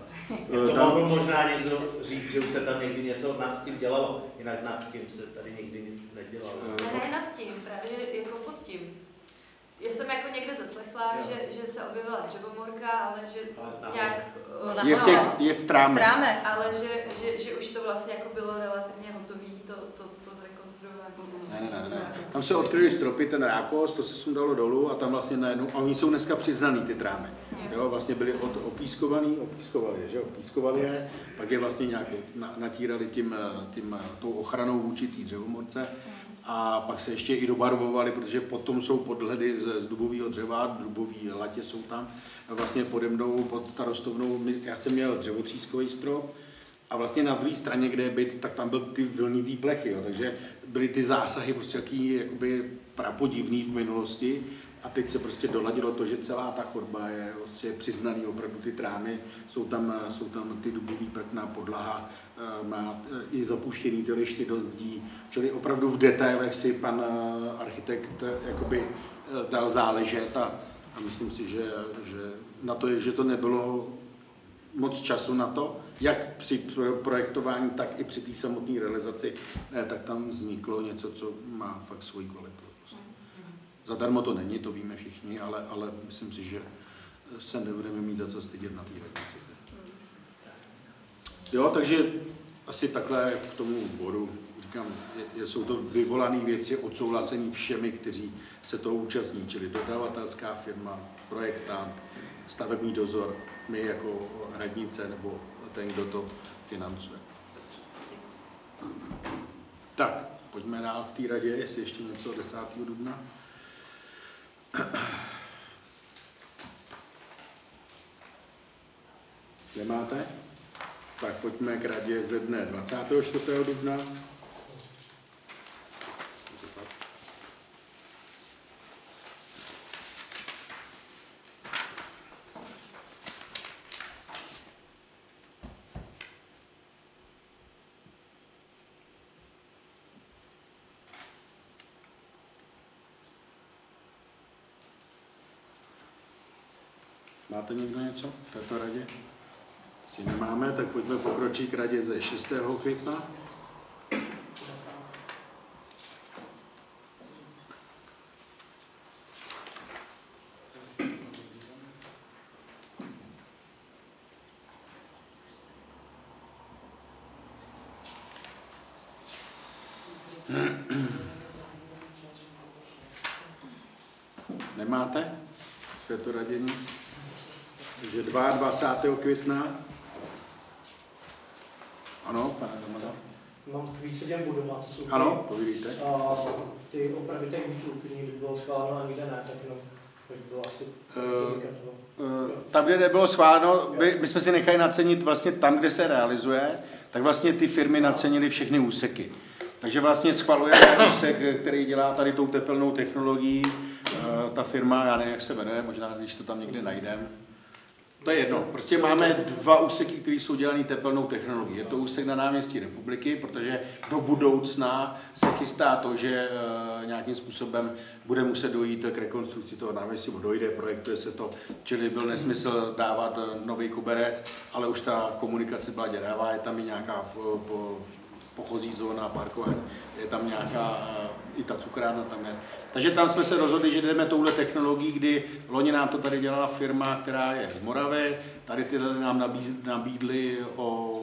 To mohl možná někdo říct, že už se tam někdy něco nad tím dělalo, jinak nad tím se tady nikdy nic nedělalo. Ne nad tím, právě jako pod tím. Já jsem jako někde zaslechla, že se objevila dřevomorka, ale že nějak... Je v trámech. Ale že už to vlastně jako bylo relativně hotový, to zrekonstruování. Ne. Tam se odkryly stropy, ten rákos, to se sundalo dolů a tam vlastně najednou, a oni jsou dneska přiznaný, ty trámy. Jo, vlastně byli opískovali je, pak je vlastně nějak natírali tou ochranou vůči té dřevomorce. A pak se ještě i dobarvovali, protože potom jsou podhledy z dubového dřeva, dubové latě jsou tam. Vlastně pode mnou, pod starostovnou, já jsem měl dřevotřískový strop a vlastně na druhé straně, kde je byt, tak tam byl ty vlnitý plechy, jo. Takže byly ty zásahy prostě jakoby prapodivný v minulosti. A teď se prostě doladilo to, že celá ta chodba je vlastně přiznaný, opravdu ty trámy, jsou tam ty dubový prkna, podlaha, má i zapuštěný ty lišty do zdí, čili opravdu v detailech si pan architekt jakoby dal záležet a myslím si, že na to je, že to nebylo moc času na to, jak při projektování, tak i při té samotné realizaci, tak tam vzniklo něco, co má fakt svoji kvalitu. Zadarmo to není, to víme všichni, ale myslím si, že se nebudeme mít za co stydět na té radnici. Jo, takže asi takhle k tomu bodu. Říkám, jsou to vyvolané věci odsouhlasení všemi, kteří se toho účastní, čili dodavatelská firma, projektant, stavební dozor, my jako radnice nebo ten, kdo to financuje. Tak, pojďme dál v té radě, jestli ještě něco 10. dubna. Nemáte? Tak pojďme k radě ze dne 24. dubna. Máte někdo něco v této radě? Jestli nemáme, tak pojďme pokročit k radě ze 6. května. Nemáte v této radě nic? Takže 22. května. Ano, pane Damada. Mám k více těm budům, a to jsou ano, povídejte. Ty opravy těch bytů, který bylo schváleno a nikde ne, tak jenom bylo asi tam, kde nebylo schváleno, my jsme si nechali nacenit vlastně tam, kde se realizuje, tak vlastně ty firmy nacenily všechny úseky. Takže vlastně schvalujeme úsek, který dělá tady tou tepelnou technologií, ta firma, já nevím, jak se jmenuje, možná když to tam někde najdeme. To je jedno. Prostě máme 2 úseky, které jsou dělané tepelnou technologií. Je to úsek na náměstí Republiky, protože do budoucna se chystá to, že nějakým způsobem bude muset dojít k rekonstrukci toho náměstí, nebo dojde, projektuje se to, čili byl nesmysl dávat nový koberec, ale už ta komunikace byla děravá, je tam i nějaká pochozí zóna, parkování, je tam nějaká, i ta cukrárna tam je. Takže tam jsme se rozhodli, že jdeme touhle technologií, kdy loni nám to tady dělala firma, která je z Moravy, tady tyhle nám nabídli o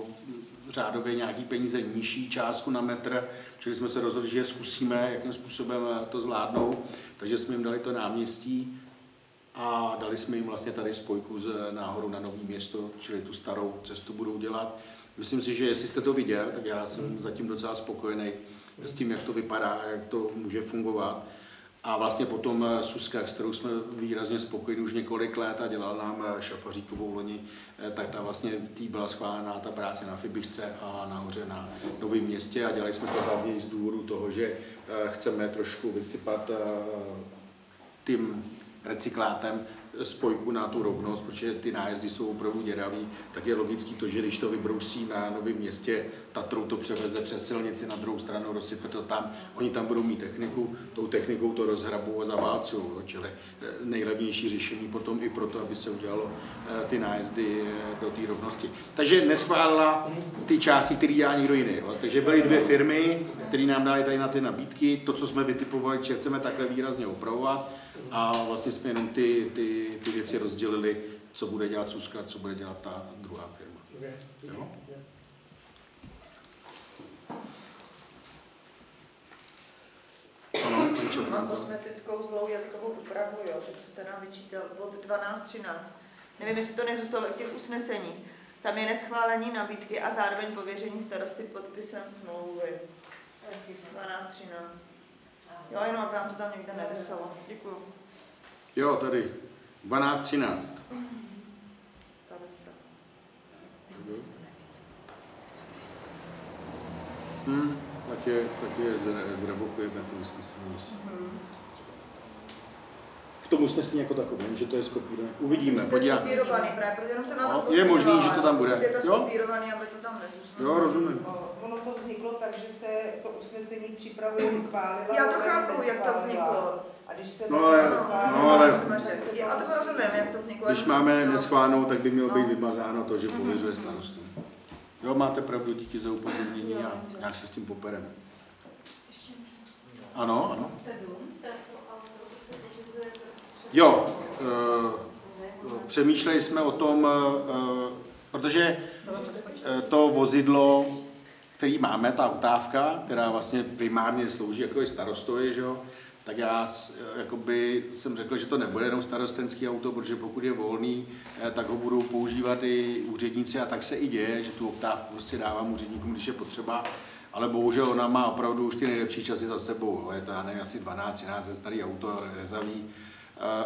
řádově nějaký peníze nižší částku na metr, čili jsme se rozhodli, že zkusíme, jakým způsobem to zvládnout, takže jsme jim dali to náměstí a dali jsme jim vlastně tady spojku z Náhoru na Nový Město, čili tu starou cestu budou dělat. Myslím si, že jestli jste to viděl, tak já jsem zatím docela spokojený s tím, jak to vypadá a jak to může fungovat. A vlastně potom Suska, s kterou jsme výrazně spokojeni už několik let a dělal nám Šafaříkovou loni, tak ta vlastně byla schválená ta práce na Fibišce a nahoře na Novém Městě a dělali jsme to hlavně z důvodu toho, že chceme trošku vysypat tím recyklátem spojku na tu rovnost, protože ty nájezdy jsou opravdu děravý, tak je logický to, že když to vybrousí na Novém Městě, Tatrou to převeze přes silnici na druhou stranu, rozsype to tam, oni tam budou mít techniku, tou technikou to rozhrabou a zaválcují, čili nejlevnější řešení potom i proto, aby se udělalo ty nájezdy do té rovnosti. Takže neschválila ty části, které dělá někdo jiný. Takže byly 2 firmy, které nám dali tady na ty nabídky, to, co jsme vytipovali, že chceme takhle výrazně opravovat. a vlastně jsme jenom ty věci rozdělili, co bude dělat Zuzka, co bude dělat ta druhá firma. Jo? Mám kosmetickou zlou jazykovou úpravu, jo, to, co jste nám vyčítal, bod 12.13. Nevím, jestli to nezůstalo v těch usneseních. Tam je neschválení nabídky a zároveň pověření starosty podpisem smlouvy. 12.13. Jo, jenom aby nám to tam někde nevyselo. Děkuju. Jo, tady. 12.13. Tak je zrevokujeme to usnesení. V tom usnesení jako takovém, že to je skopírované. Uvidíme, podíváme. To je skopírovaný, právě, protože jenom se na to je možný, že to tam bude. Je to skopírovaný, aby to tam nezůstalo. Jo, rozumím. Ono to vzniklo tak, že se to usnesení připravuje schválila. Já to chápu, jak to vzniklo. A když se já to rozumím, jak to vzniklo. Když máme neschválenou, tak by mělo být vymazáno to, že pověřuje starostu. Jo, máte pravdu, díky za upozornění a nějak se s tím popereme. Ano, ano. Jo, přemýšleli jsme o tom, protože to vozidlo, který máme, ta autávka, která vlastně primárně slouží jako starostovi, že jo, tak já jakoby jsem řekl, že to nebude jenom starostenský auto, protože pokud je volný, tak ho budou používat i úředníci a tak se i děje, že tu autávku prostě dávám úředníkům, když je potřeba, ale bohužel ona má opravdu už ty nejlepší časy za sebou, je to já nevím, asi 12-13 starý auto, rezavý,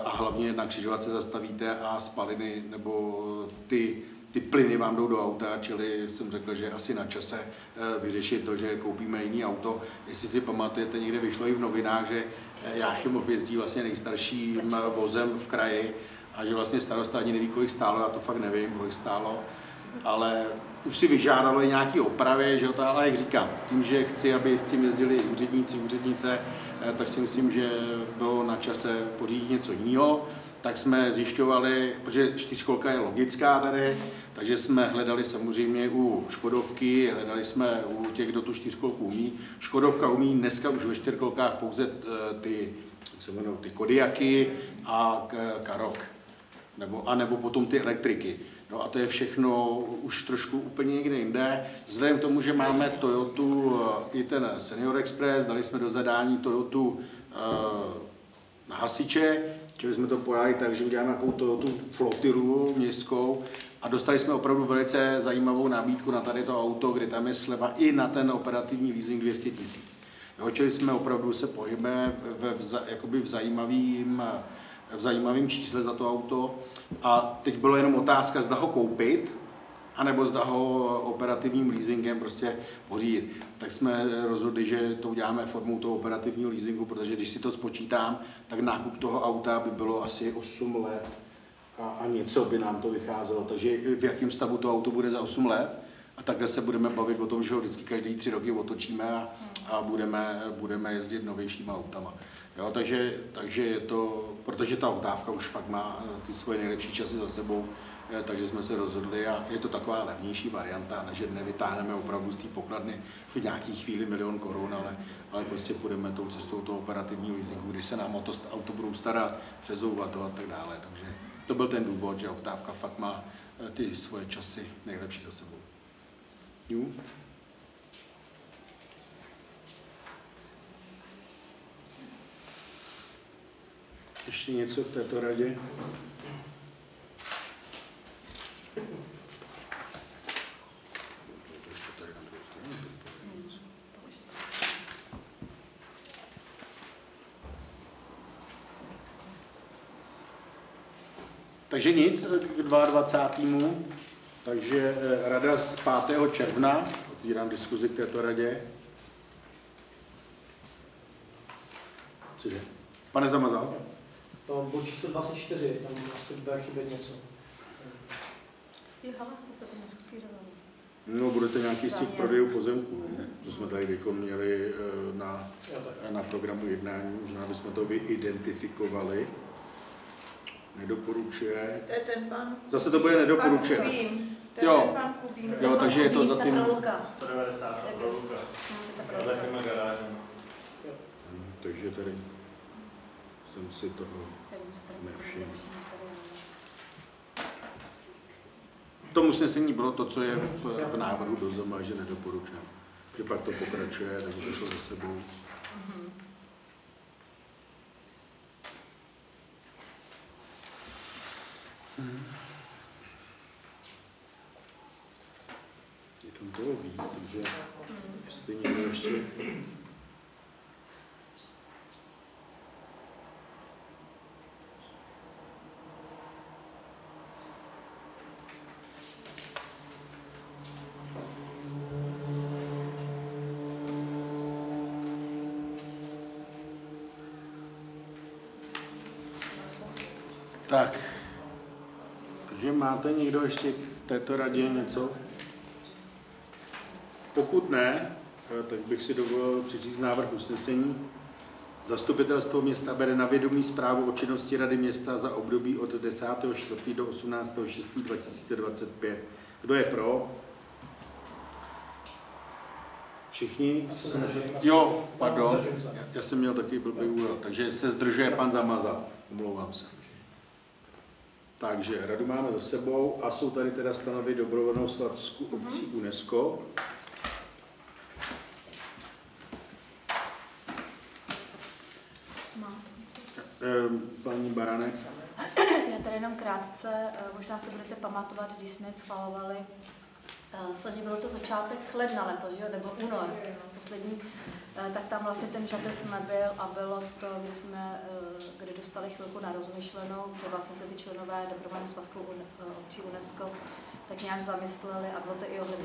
a hlavně na křižovatce zastavíte a spaliny nebo ty plyny vám jdou do auta, čili jsem řekl, že asi na čase vyřešit to, že koupíme jiný auto. Jestli si pamatujete, někde vyšlo i v novinách, že Jáchymov jezdí vlastně nejstarším vozem v kraji a že vlastně starosta ani neví, kolik stálo, já to fakt nevím, kolik stálo, ale už si vyžádalo i nějaké opravy, že jo, ale jak říkám, tím, že chci, aby s tím jezdili úřednice, tak si myslím, že bylo na čase pořídit něco jiného. Tak jsme zjišťovali, protože čtyřkolka je logická tady, takže jsme hledali samozřejmě u Škodovky, hledali jsme u těch, kdo tu čtyřkolku umí. Škodovka umí dneska už ve čtyřkolkách pouze ty Kodiaky a Karok, nebo potom ty elektriky. No a to je všechno už trošku úplně někde jinde. Vzhledem k tomu, že máme Toyotu i ten Senior Express, dali jsme do zadání Toyotu na hasiče, čili jsme to pojali tak, že uděláme nějakou Toyotu flotilu městskou a dostali jsme opravdu velice zajímavou nabídku na tady to auto, kde tam je sleva i na ten operativní leasing 200 000. Čili jsme opravdu se pohybujeme v zajímavém čísle za to auto. A teď bylo jenom otázka, zda ho koupit, anebo zda ho operativním leasingem prostě pořídit. Tak jsme rozhodli, že to uděláme formou toho operativního leasingu, protože když si to spočítám, tak nákup toho auta by bylo asi 8 let a něco by nám to vycházelo. Takže v jakém stavu to auto bude za 8 let a takhle se budeme bavit o tom, že ho vždycky každý 3 roky otočíme a budeme jezdit novějšíma autama. Jo, takže je to, protože ta autávka už fakt má ty svoje nejlepší časy za sebou, takže jsme se rozhodli a je to taková levnější varianta, než nevytáhneme opravdu z té pokladny v nějaký chvíli 1 000 000 korun, ale prostě půjdeme tou cestou toho operativního leasingu, když se nám o to auto budou starat, přezouvat to a tak dále. Takže to byl ten důvod, že autávka fakt má ty svoje časy nejlepší za sebou. Jo? Ještě něco k této radě? Takže nic k 22. Takže rada z 5. června. Otvírám diskuzi k této radě. Cože? Pane Zamazal? To bod číslo 24, tam asi bude chybět něco. Jo, ale to se to neskopírovalo. No, budete nějaký z těch prodejů pozemků, co jsme tady teď měli na programu jednání, možná bychom to vyidentifikovali. Nedoporučuje. To je ten pan. Zase to bude nedoporučeno. Jo, jo, takže je to za tím. 190 pro Luka. Za těma garážem. Takže tady jsem si toho nevšiml. V tom usnesení bylo to, co je v návrhu do ZOMA, že nedoporučujeme. Že pak to pokračuje, takže to šlo za sebou. Je tam toho víc, takže jestli někdo ještě... Tak, takže máte někdo ještě k této radě něco? Pokud ne, tak bych si dovolil přečíst návrh usnesení. Zastupitelstvo města bere na vědomí zprávu o činnosti Rady města za období od 10.4. do 18.6.2025. Kdo je pro? Všichni? Jo, pardon, já jsem měl taky blbý úhel, takže se zdržuje pan Zamazal, omlouvám se. Takže radu máme za sebou a jsou tady teda stanovy dobrovolnou svazku obcí UNESCO. Paní Baranek. Já tady jenom krátce, možná se budete pamatovat, když jsme schvalovali, bylo to začátek ledna letos, že? Nebo únor, poslední, tak tam vlastně ten žatec nebyl a bylo to, kdy dostali chvilku na rozmyšlenou, že vlastně se ty členové dobrovolného svazku obcí UNESCO tak nějak zamysleli a bylo to i ohledně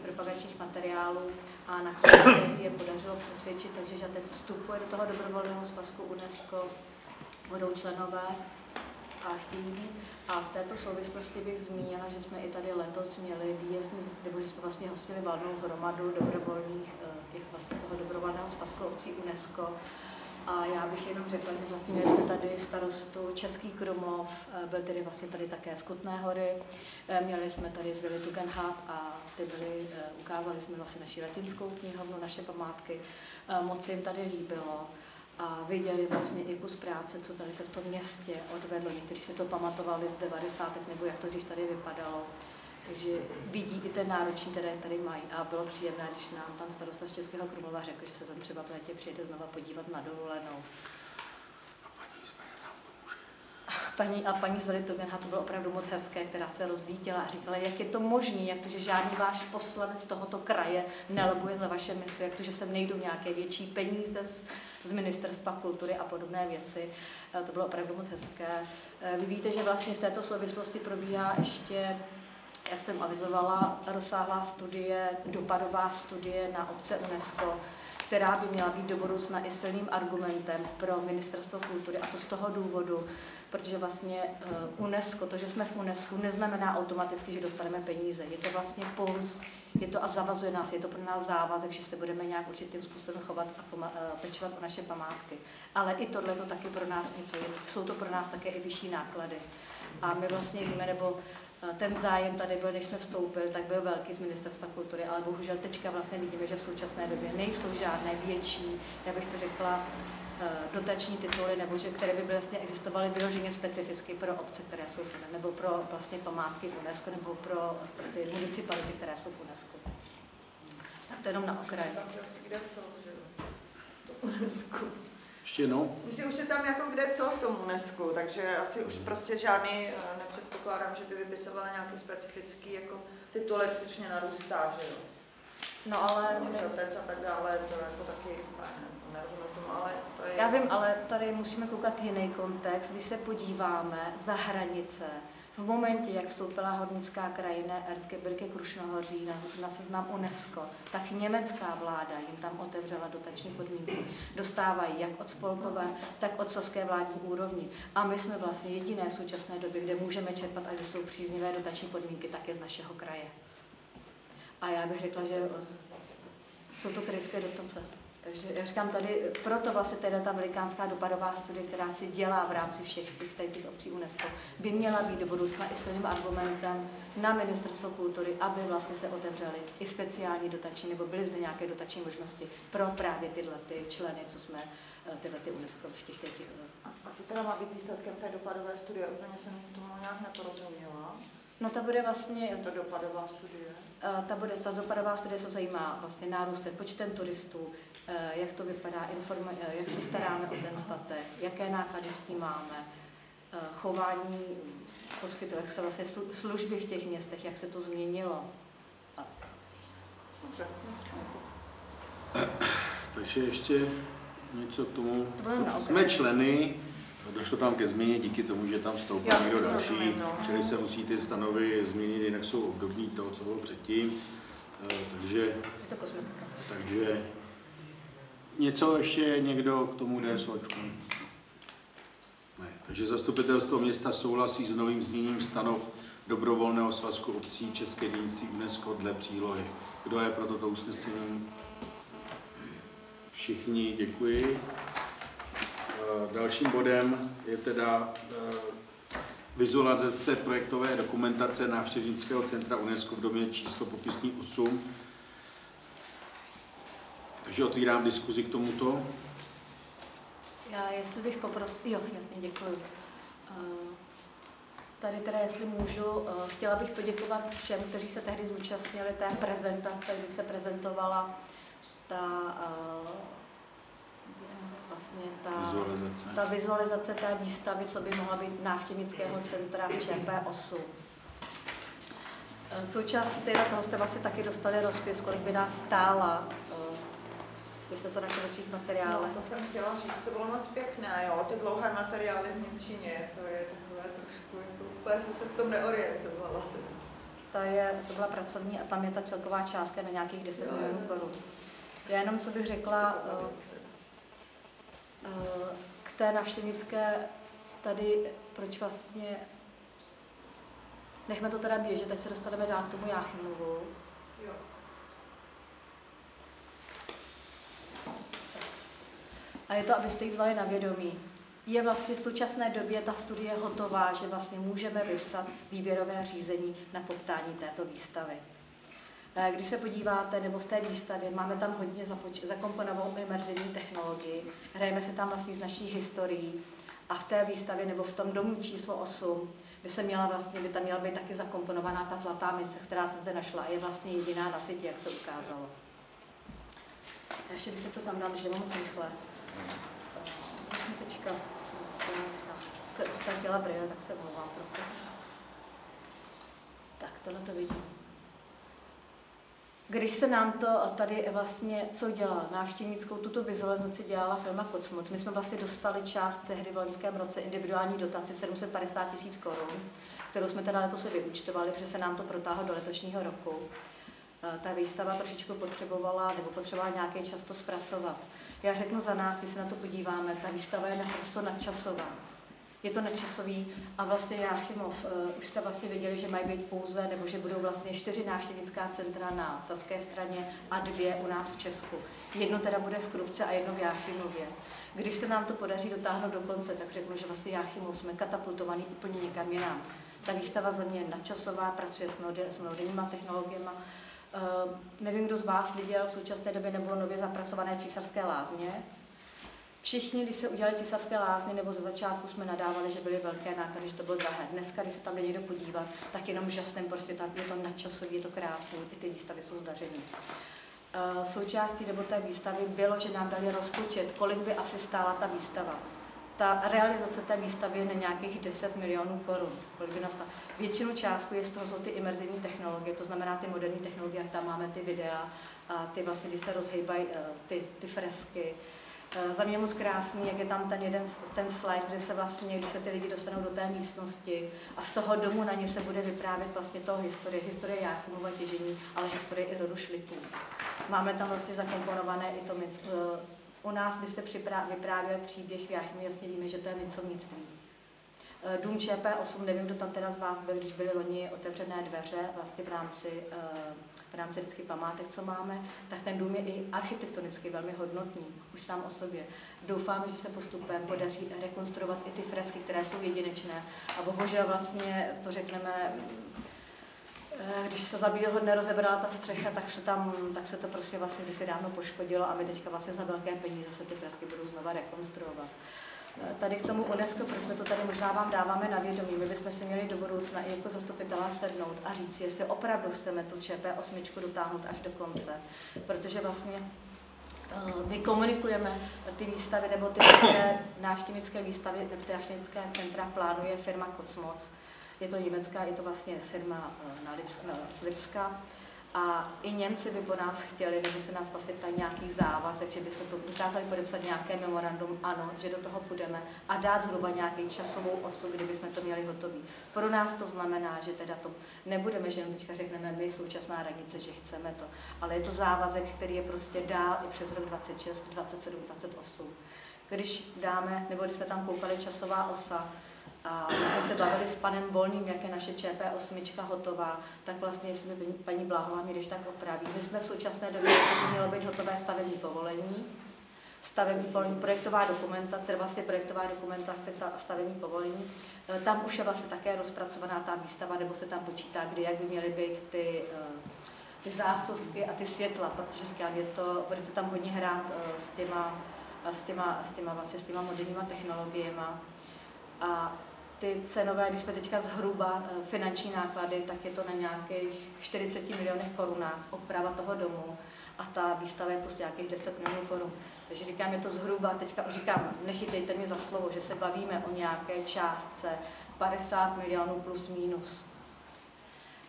propagačních materiálů a nakonec se je podařilo přesvědčit, takže žatec vstupuje do toho dobrovolného svazku UNESCO, budou členové a chtějí být. A v této souvislosti bych zmínila, že jsme i tady letos měli výjezdní nebo že jsme vlastně hostili valnou hromadu dobrovolných, toho dobrovolného svazku obcí UNESCO. A já bych jenom řekla, že vlastně měli jsme tady starostu Český Krumlov, byl tedy vlastně tady také z Kutné Hory, měli jsme tady z Vily Tugendhat a ukázali jsme vlastně naši latinskou knihovnu, naše památky, moc jim tady líbilo. A viděli vlastně i kus práce, co tady se v tom městě odvedlo. Někteří si to pamatovali z 90. nebo jak to když tady vypadalo. Takže vidí i ten náročný, který tady mají. A bylo příjemné, když nám pan starosta z Českého Krumlova řekl, že se tam třeba v létě přijede znova podívat na dovolenou. Paní z Vily Tugendhat, to bylo opravdu moc hezké, která se rozbítila a říkala, jak je to možné, jak to, že žádný váš poslanec tohoto kraje nelobuje za vaše město, jak to, že sem nejdou nějaké větší peníze z Ministerstva kultury a podobné věci. To bylo opravdu moc hezké. Vy víte, že vlastně v této souvislosti probíhá ještě, jak jsem avizovala, rozsáhlá studie, dopadová studie na obce UNESCO, která by měla být do budoucna i silným argumentem pro Ministerstvo kultury, a to z toho důvodu, protože vlastně UNESCO, to, že jsme v UNESCO, neznamená automaticky, že dostaneme peníze. Je to vlastně puls, je to a zavazuje nás, je to pro nás závazek, že se budeme nějak určitým způsobem chovat a pečovat o naše památky. Ale i tohle to taky pro nás něco je. Jsou to pro nás také i vyšší náklady. A my vlastně víme, nebo ten zájem tady byl, když jsme vstoupili, tak byl velký z Ministerstva kultury, ale bohužel teďka vlastně vidíme, že v současné době nejsou žádné větší, já bych to řekla, dotační tituly, nebo že, které by vlastně existovaly vyloženě specificky pro obce, které jsou v UNESCO, nebo pro vlastně památky v UNESCO, nebo pro ty municipality, které jsou v UNESCO. Tak to jenom na okraj. Kde co, že UNESCO. Ještě jednou? Myslím, už je tam jako kde co v tom UNESCO, takže asi už prostě žádný, nepředpokládám, že by vypisovali nějaký specifický jako titulek, strašně narůstá, že jo. No ale... Žatec a tak dále, to jako taky nerozumím tomu, ale to je... Já vím, ale tady musíme koukat jiný kontext, když se podíváme za hranice. V momentě, jak vstoupila Hornická krajina Erzgebirge Krušnohoří na seznam UNESCO, tak německá vláda jim tam otevřela dotační podmínky. Dostávají jak od spolkové, tak od saské vládní úrovni. A my jsme vlastně jediné v současné době, kde můžeme čerpat, a kde jsou příznivé dotační podmínky, tak je z našeho kraje. A já bych řekla, že jsou to krajské dotace. Takže já říkám tady, proto vlastně ta velikánská dopadová studie, která se dělá v rámci všech těch obcí UNESCO, by měla být do budoucna i silným argumentem na Ministerstvo kultury, aby vlastně se otevřely i speciální dotační, nebo byly zde nějaké dotační možnosti pro právě tyhle ty členy, co jsme tyhle ty UNESCO v těch. A co teda má být výsledkem té dopadové studie? Úplně jsem tomu nějak neporozuměla. No ta bude vlastně... To dopadová studie? Ta dopadová studie se zajímá vlastně nárůstem počtem turistů, jak to vypadá, jak se staráme o ten statek, jaké náklady s tím máme, chování poskytovat, jak se vlastně služby v těch městech, jak se to změnilo. Takže ještě něco k tomu. Jsme členy, došlo tam ke změně díky tomu, že tam vstoupil někdo další, čili se musí ty stanovy změnit, jinak jsou obdobní toho, co bylo předtím. Takže něco ještě někdo k tomu DSOčku? Ne. Takže zastupitelstvo města souhlasí s novým zněním stanov Dobrovolného svazku obcí České dědictví UNESCO dle přílohy. Kdo je pro toto usnesení? Všichni, děkuji. Dalším bodem je teda vizualizace projektové dokumentace návštěvnického centra UNESCO v domě číslo popisný 8. Takže otvírám diskuzi k tomuto. Já, jestli bych poprosil, jo, jasně, děkuji. Tady teda, jestli můžu, chtěla bych poděkovat všem, kteří se tehdy zúčastnili té prezentace, kdy se prezentovala ta vizualizace té výstavy, co by mohla být návštěvnického centra v ČP8. Součástí toho jste vlastně taky dostali rozpis, kolik by nás stála. Jestli jste to našli ve svých materiálech. No, to jsem chtěla říct, to bylo moc pěkné, jo, ty dlouhé materiály v němčině, to je takové trošku, úplně jsem se v tom neorientovala. To byla pracovní a tam je ta celková částka na nějakých 10 milionů korun. Já jenom, co bych řekla, k té návštěvnické tady, proč vlastně, nechme to teda běžet, teď se dostaneme dál k tomu Jáchymovu. A je to, abyste jich vzali na vědomí. Je vlastně v současné době ta studie hotová, že vlastně můžeme vypsat výběrové řízení na poptání této výstavy. Když se podíváte, nebo v té výstavě, máme tam hodně zakomponovanou imerzivní technologii, hrajeme si tam vlastně z naší historií a v té výstavě, nebo v tom domu číslo 8, by tam měla být taky zakomponovaná ta zlatá mince, která se zde našla a je vlastně jediná na světě, jak se ukázalo. A ještě když se to tam dám, že moc rychle. Vlastně teďka se ztratila brýle, tak se omlouvám trochu. Tak, tohle to vidím. Když se nám to tady vlastně, co dělá návštěvnickou, tuto vizualizaci dělala firma Kocmoc. My jsme vlastně dostali část tehdy v loňském roce individuální dotaci 750 000 korun, kterou jsme teda letos vyúčtovali, protože se nám to protáhlo do letošního roku. Ta výstava trošičku potřebovala nějaký čas to zpracovat. Já řeknu za nás, když se na to podíváme, ta výstava je naprosto nadčasová. Je to nadčasový a vlastně Jáchymov, už jste vlastně věděli, že mají být pouze, nebo že budou vlastně 4 návštěvnická centra na saské straně a 2 u nás v Česku. Jedno teda bude v Krupce a jedno v Jáchymově. Když se nám to podaří dotáhnout do konce, tak řeknu, že vlastně Jáchymov jsme katapultovaný úplně někam jinam. Ta výstava za mě je nadčasová, pracuje s moderníma technologiemi. Nevím, kdo z vás viděl v současné době nebo nově zapracované Císařské lázně. Všichni, když se udělali Císařské lázně, nebo ze začátku jsme nadávali, že byly velké náklady, že to bylo drahé. Dneska, když se tam jde někdo podívat, tak jenom žasnem, prostě tam je to nadčasový, je to krásný, i ty výstavy jsou zdařený. Součástí nebo té výstavy bylo, že nám dali rozpočet, kolik by asi stála ta výstava. Ta realizace té výstavy je na nějakých 10 milionů korun. Většinu částku je z toho jsou ty imerzivní technologie, to znamená ty moderní technologie, jak tam máme ty videa, a ty vlastně, když se rozhýbají ty fresky. Za mě moc krásný, jak je tam ten slide, kde se vlastně, když se ty lidi dostanou do té místnosti a z toho domu na ně se bude vyprávět vlastně toho historie Jáchymova těžení, ale historie i rodu Šlitů. Máme tam vlastně zakomponované i to u nás byste vyprávěl příběh v Jáchymě, jasně víme, že to je mincovnictví. Dům ČP8, nevím, kdo tam teda z vás byl, když byly loni otevřené dveře vlastně v rámci vždycky památek, co máme, tak ten dům je i architektonicky velmi hodnotný, už sám o sobě. Doufáme, že se postupem podaří rekonstruovat i ty fresky, které jsou jedinečné. A bohužel vlastně, to řekneme, když se za bílého dne rozebrala ta střecha, tak se to prostě vlastně kdysi dávno poškodilo a my teďka vlastně za velké peníze se ty fresky budou znova rekonstruovat. Tady k tomu UNESCO, proč jsme to tady možná vám dáváme na vědomí, my bychom si měli do budoucna i jako zastupitelé sednout a říct, jestli opravdu chceme tu ČP8 dotáhnout až do konce, protože vlastně my komunikujeme ty výstavy nebo ty návštěvnické výstavy nebo ty návštěvnické centra plánuje firma Kocmoc. Je to německá, je to vlastně firma z Lipska. A i Němci by po nás chtěli, nebo se nás vlastně ptají nějaký závazek, že bychom dokázali podepsat nějaké memorandum, ano, že do toho půjdeme a dát zhruba nějaký časovou osu, kdy bychom to měli hotový. Pro nás to znamená, že teda to nebudeme, že jen teďka řekneme my, současná radnice, že chceme to, ale je to závazek, který je prostě dál i přes rok 26, 27, 28. Když dáme, nebo když jsme tam koupali časová osa, a my jsme se bavili s panem Volným, jak je naše ČP8 hotová, tak vlastně, jestli mi paní Bláhová mi když tak opraví. My jsme v současné době, mělo být hotové stavební povolení, projektová dokumentace, ta stavební povolení. Tam už je vlastně také rozpracovaná ta výstava, nebo se tam počítá, kdy, jak by měly být ty zásuvky a ty světla, protože říkám, bude se tam hodně hrát s těma moderníma technologiemi. A ty cenové, když jsme teďka zhruba finanční náklady, tak je to na nějakých 40 milionech korunách oprava toho domu a ta výstava je prostě nějakých 10 milionů korun. Takže říkám, je to zhruba, teďka říkám, nechytejte mě za slovo, že se bavíme o nějaké částce 50 milionů plus minus.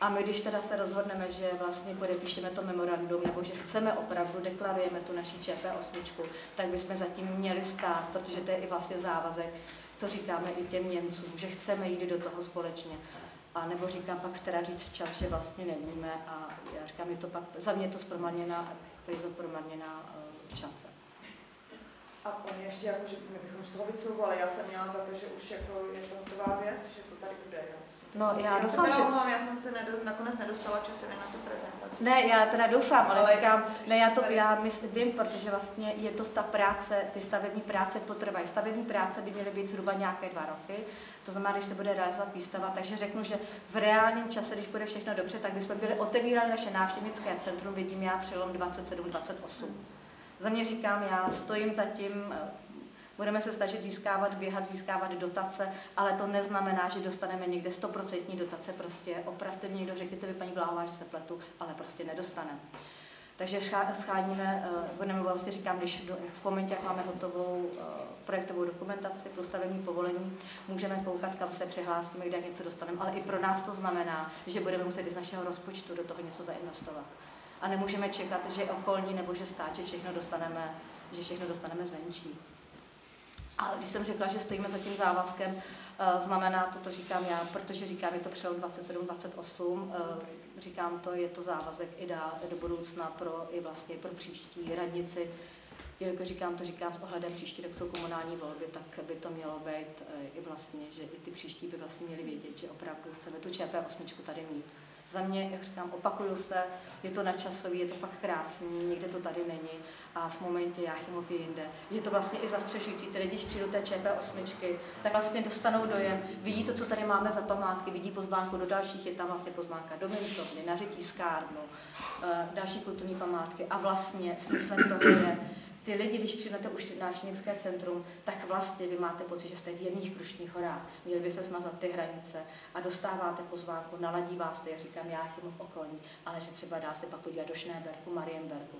A my, když teda se rozhodneme, že vlastně podepíšeme to memorandum, nebo že chceme opravdu, deklarujeme tu naši ČP8, tak bychom zatím měli stát, protože to je i vlastně závazek, to říkáme i těm Němcům, že chceme jít do toho společně. A nebo říkám pak teda říct čas, že vlastně nevíme a já říkám, je to pak, za mě je to promarněná šance. A on ještě jako, že my bychom z toho vycouvali, já jsem měla za to, že už jako je to hotová věc, že to tady bude, jo. No, já doufám, že... Já jsem se nakonec nedostala časově na tu prezentaci. Ne, já teda doufám, ale říkám, ne, já vím, protože vlastně je to ta práce, ty stavební práce potrvají. Stavební práce by měly být zhruba nějaké 2 roky, to znamená, když se bude realizovat výstava, takže řeknu, že v reálném čase, když bude všechno dobře, tak bychom byli otevírali naše návštěvnické centrum, vidím já přelom 27-28. Za mě říkám, já stojím za tím, budeme se snažit získávat dotace, ale to neznamená, že dostaneme někde 100% dotace, prostě opravdu někdo řekněte vy, paní Bláhová, že se pletu, ale prostě nedostaneme. Takže scháníme, budeme vlastně říkám, když v momentě, jak máme hotovou projektovou dokumentaci pro stavební povolení, můžeme koukat, kam se přihlásíme, kde něco dostaneme, ale i pro nás to znamená, že budeme muset i z našeho rozpočtu do toho něco zainvestovat. A nemůžeme čekat, že okolní nebo že stát, že všechno dostaneme zvenčí. A když jsem řekla, že stojíme za tím závazkem, znamená to říkám já, protože říkám, je to přelom 27-28, říkám to, je to závazek i dál do budoucna i vlastně pro příští radnici. Jelikož říkám s ohledem příští rok jsou komunální volby, tak by to mělo být i vlastně, že i ty příští by vlastně měli vědět, že opravdu chceme tu ČP8 tady mít. Za mě, jak říkám, opakuju se, je to nadčasový, je to fakt krásný, nikde to tady není a v momentě Jáchymov je jinde. Je to vlastně i zastřešující, tedy když přijdu té ČP8, tak vlastně dostanou dojem, vidí to, co tady máme za památky, vidí pozvánku do dalších, je tam vlastně pozvánka do Mintovny, na Řetířskárnu, další kulturní památky a vlastně smyslem toho je, ty lidi, když přijdete už na návštěvnické centrum, tak vlastně vy máte pocit, že jste v jedných Krušných horách. Měli by se smazat ty hranice a dostáváte pozvánku, naladí vás to, jak říkám, Jáchymov okolí, ale že třeba dá se pak podívat do Šnéberku, Marienbergu.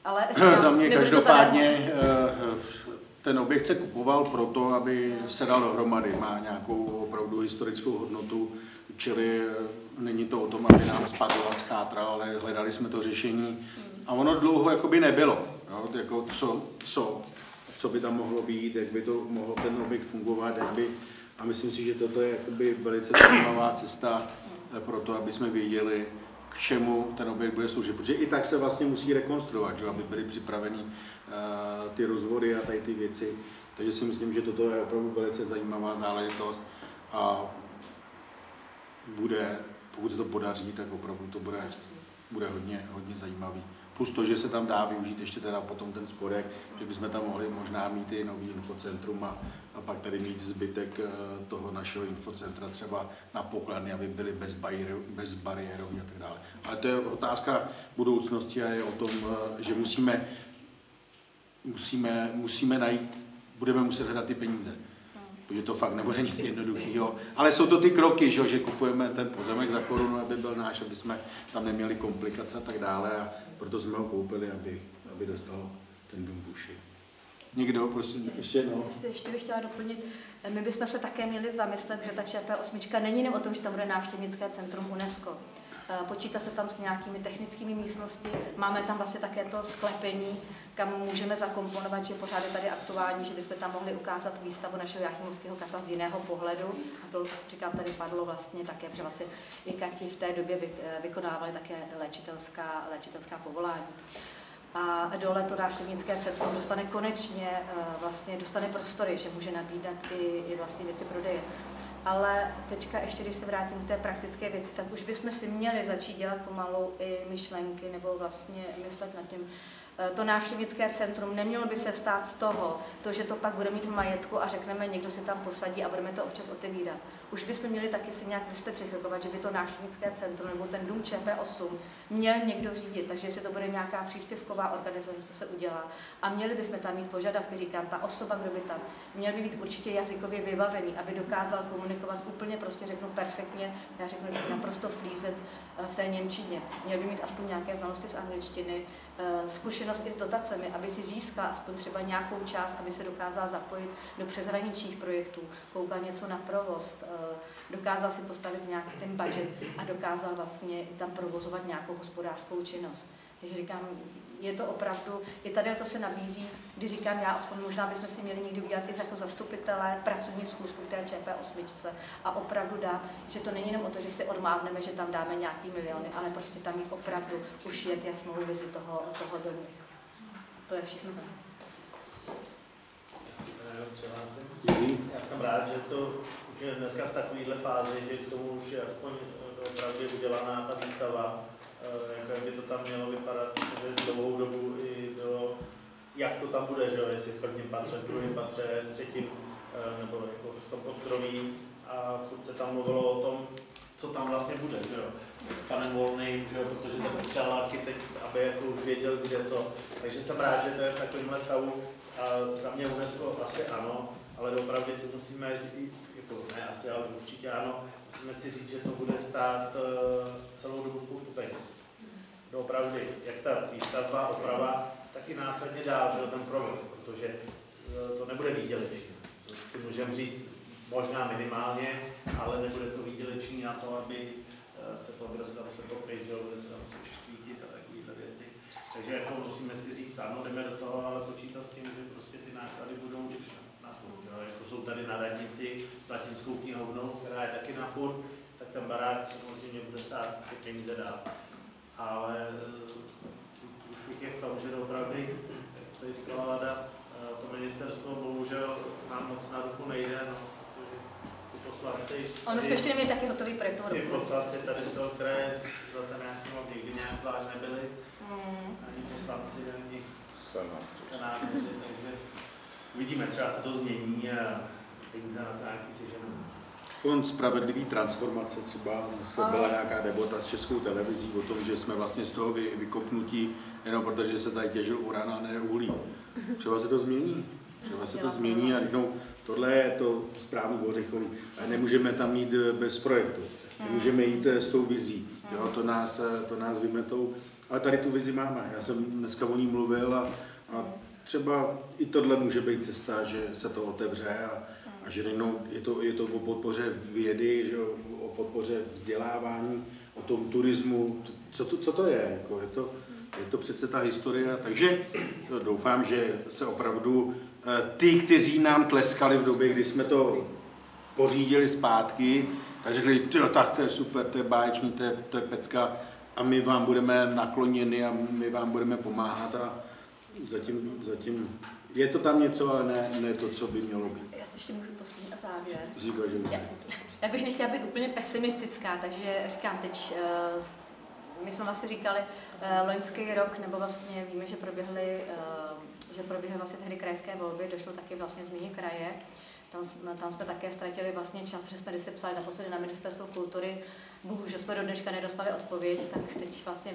Ale za mě každopádně ten objekt se kupoval proto, aby se dal dohromady. Má nějakou opravdu historickou hodnotu, čili není to o tom, aby nám spadl a schátral, ale hledali jsme to řešení. A ono dlouho jakoby nebylo, jo? Jako co by tam mohlo být, jak by to mohlo ten objekt fungovat, a myslím si, že toto je jakoby velice zajímavá cesta pro to, aby jsme věděli, k čemu ten objekt bude sloužit. Protože i tak se vlastně musí rekonstruovat, že? Aby byly připraveny ty rozvody a tady ty věci. Takže si myslím, že toto je opravdu velice zajímavá záležitost a pokud se to podaří, tak opravdu to bude hodně zajímavý. Plus to, že se tam dá využít ještě teda potom ten spodek, že bychom tam mohli možná mít i nový infocentrum a pak tady mít zbytek toho našeho infocentra třeba na pokladny, aby byly bezbariérový a tak dále. Ale to je otázka budoucnosti a je o tom, že musíme najít, budeme muset hledat ty peníze. Protože to fakt nebude nic jednoduchého. Ale jsou to ty kroky, že kupujeme ten pozemek za korunu, aby byl náš, aby jsme tam neměli komplikace a tak dále. A proto jsme ho koupili, aby dostal ten dům duši. Někdo, prosím, ještě no. Ještě bych chtěla doplnit, my bychom se také měli zamyslet, že ta ČP8 není jenom o tom, že tam bude návštěvnické centrum UNESCO. Počítá se tam s nějakými technickými místnosti, máme tam vlastně také to sklepení, kam můžeme zakomponovat, že pořád je tady aktuální, že bychom tam mohli ukázat výstavu našeho Jáchymovského kata z jiného pohledu. A to, říkám, tady padlo vlastně také, protože vlastně i Kati v té době vykonávali také léčitelská povolání. A dole to návštěvnické centrum dostane konečně dostane prostory, že může nabídat i vlastně věci prodeje. Ale teďka ještě, když se vrátím k té praktické věci, tak už bychom si měli začít dělat pomalu i myšlenky nebo vlastně myslet nad tím. To návštěvnické centrum nemělo by se stát z toho, že to pak bude mít v majetku a řekneme, někdo si tam posadí a budeme to občas otevírat. Už bychom měli taky si nějak vyspecifikovat, že by to návštěvnické centrum nebo ten dům ČP8 měl někdo řídit, takže jestli to bude nějaká příspěvková organizace, co se udělá. A měli bychom tam mít požadavky, říkám, ta osoba, kdo by tam, měl by být určitě jazykově vybavený, aby dokázal komunikovat úplně prostě řeknu perfektně, já řeknu naprosto flízet v té němčině. Měl by mít aspoň nějaké znalosti z angličtiny, zkušenost i s dotacemi, aby si získal aspoň třeba nějakou část, aby se dokázal zapojit do přeshraničních projektů, koukal něco na provoz, dokázal si postavit nějaký ten budget a dokázal vlastně tam provozovat nějakou hospodářskou činnost. Takže říkám, je to opravdu, i tady to se nabízí, když říkám já, aspoň možná bychom si měli někdy udělat i jako zastupitelé pracovní schůzku k té ČP8 a opravdu dát, že to není jenom o to, že si odmávneme, že tam dáme nějaký miliony, ale prostě tam mít opravdu už jet jasnou vizi toho domu. To je všechno za mě. Já jsem rád, že to už je dneska v takovéhle fázi, že k tomu už je aspoň opravdu udělaná ta výstava, jak by to tam mělo vypadat, že dlouhou dobu i bylo, jak to tam bude, že jo, jestli v prvním patře, v druhém patře, v třetím, nebo jako v tom podkroví, a furt se tam mluvilo o tom, co tam vlastně bude, že jo, s panem Volným, že jo, protože to potřeboval architekt, aby jako už věděl, kde co. Takže jsem rád, že to je v takovémhle stavu. A za mě UNESCO asi ano, ale opravdu si musíme říct, jako ne asi, ale určitě ano, musíme si říct, že to bude stát celou dobu spoustu peněz. Opravdu, jak ta výstavba, oprava, tak i následně dál, že ten provoz, protože to nebude výdělečný. Si můžeme říct možná minimálně, ale nebude to výdělečný na to, aby se to bude se topit, že bude se tam svítit a takovéhle věci. Takže jako musíme si říct, ano, jdeme do toho, ale počítat s tím, že prostě ty náklady budou už na furt. Jako jsou tady na radnici s latinskou knihovnou, která je taky na furt, tak ten barák samozřejmě bude stát ty peníze dál. Ale už je v tom, že opravdu, jak tady říkala Lada, to ministerstvo bohužel nám moc na ruku nejde, no, protože ty poslanci... Ono jsme ještě neměli taky hotový projekt. Ty poslanci tady z toho, které za ten nikdy nějak zvlášť nebyli, ani poslanci, ani senátoři, takže uvidíme, třeba se to změní a peníze na to nějaký seženou. Fond spravedlivý transformace třeba, dneska byla nějaká debata s Českou televizí o tom, že jsme vlastně z toho vykopnutí, jenom protože se tady těžil uran a ne uhlí. Třeba se to změní. Třeba se to změní a řeknou, tohle je to správný Bořichový. A nemůžeme tam jít bez projektu. Nemůžeme jít s tou vizí. Jo, to nás vymetou. Ale tady tu vizi máme. Já jsem dneska o ní mluvil a třeba i tohle může být cesta, že se to otevře a že je to o podpoře vědy, že o podpoře vzdělávání, o tom turismu. Co to je? Jako je to přece ta historie. Takže doufám, že se opravdu ty, kteří nám tleskali v době, kdy jsme to pořídili zpátky, tak řekli, tak to je super, to je báječný, to je pecka a my vám budeme nakloněni a my vám budeme pomáhat a zatím je to tam něco, ale ne to, co by mělo být. Já si ještě můžu poslední na závěr. Říkal, že já bych nechtěla být úplně pesimistická, takže říkám teď, my jsme vlastně říkali loňský rok, nebo vlastně víme, že proběhly vlastně tehdy krajské volby, došlo taky vlastně změně kraje. Tam jsme také ztratili vlastně čas, protože jsme když se psali naposledy na Ministerstvo kultury. Bohužel jsme do dneška nedostali odpověď, tak teď vlastně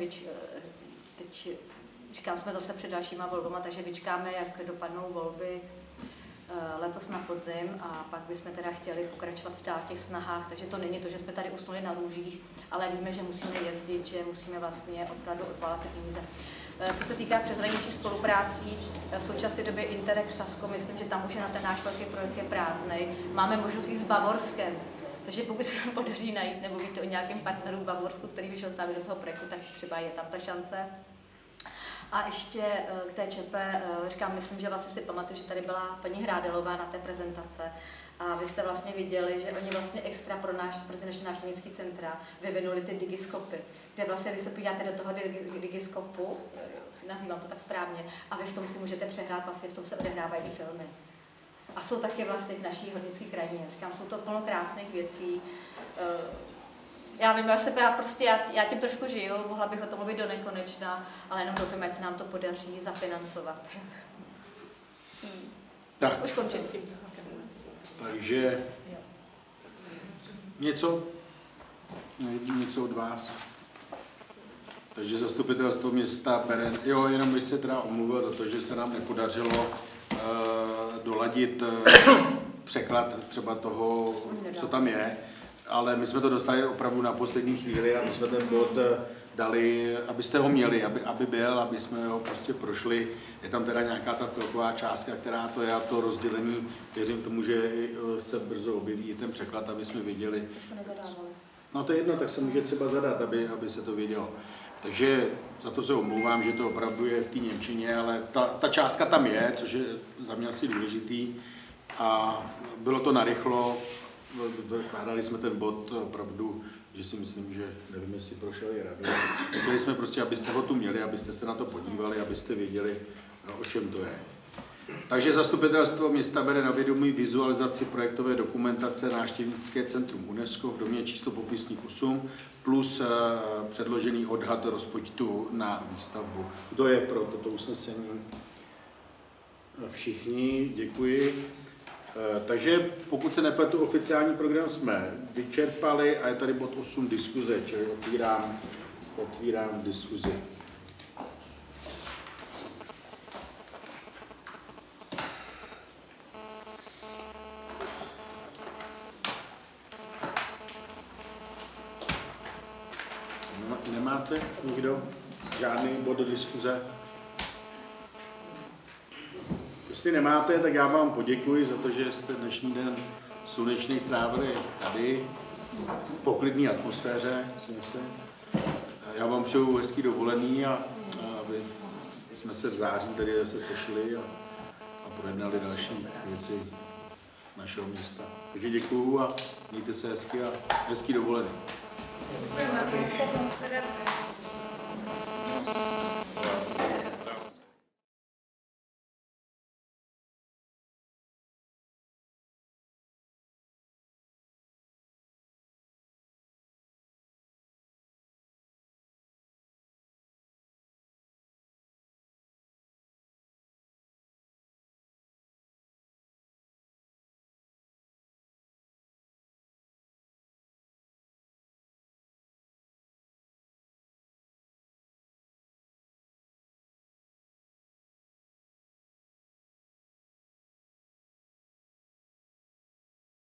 říkám, jsme zase před dalšíma volbama, takže vyčkáme, jak dopadnou volby letos na podzim a pak bychom teda chtěli pokračovat v těch snahách, takže to není to, že jsme tady usnuli na růžích, ale víme, že musíme jezdit, že musíme vlastně opravdu odvalat peníze. Co se týká přeshraničních spoluprácí, v současné době Interreg Sasko, myslím, že tam už je na ten náš velký projekt je prázdnej. Máme možnost jít s Bavorskem, takže pokud se nám podaří najít nebo víte o nějakém partneru v Bavorsku, který vyšel stavit do toho projektu, tak třeba je tam ta šance. A ještě k té ČP, říkám, myslím, že vlastně si pamatuju, že tady byla paní Hrádelová na té prezentace a vy jste vlastně viděli, že oni vlastně extra pro ty naše návštěvnické centra vyvinuli ty digiskopy, kde vlastně vy se podíváte do toho digiskopu, nazývám to tak správně, a vy v tom si můžete přehrát, vlastně v tom se odehrávají i filmy. A jsou taky vlastně v naší hornické krajině. Říkám, jsou to plno krásných věcí. Já vím, já tím trošku žiju, mohla bych o tom mluvit do nekonečna, ale jenom doufám, ať se nám to podaří zafinancovat. Tak. Už končím. Takže něco od vás. Takže zastupitelstvo města Beren, jenom bych se teda omluvil za to, že se nám nepodařilo doladit překlad třeba toho, co tam je, ale my jsme to dostali opravdu na poslední chvíli a my jsme ten bod dali, abyste ho měli, aby byl, aby jsme ho prostě prošli. Je tam teda nějaká ta celková částka, která to je a to rozdělení, věřím tomu, že se brzo objeví i ten překlad, aby jsme věděli. No to je jedno, tak se může třeba zadat, aby se to vědělo. Takže za to se omlouvám, že to opravdu je v té němčině, ale ta částka tam je, což je za mě asi důležitý. A bylo to narychlo, vykládali jsme ten bod opravdu, že si myslím, že nevím, jestli prošel i radu. Chtěli jsme prostě, abyste ho tu měli, abyste se na to podívali, abyste věděli, o čem to je. Takže zastupitelstvo města bere na vědomí vizualizaci projektové dokumentace návštěvnické centrum UNESCO v domě číslo popisník 8 plus předložený odhad rozpočtu na výstavbu. Kdo je pro toto usnesení? Všichni, děkuji. Takže pokud se nepletu, oficiální program jsme vyčerpali a je tady bod 8 diskuze, čili otvírám diskuzi. Nemáte nikdo žádný bod do diskuze? Jestli nemáte, tak já vám poděkuji za to, že jste dnešní den slunečný strávili tady, v poklidné atmosféře, si myslím. Já vám přeju hezký dovolený a aby jsme se v září tady zase sešli a projednali další věci našeho města. Takže děkuju a mějte se hezky a hezký dovolený. Děkujeme.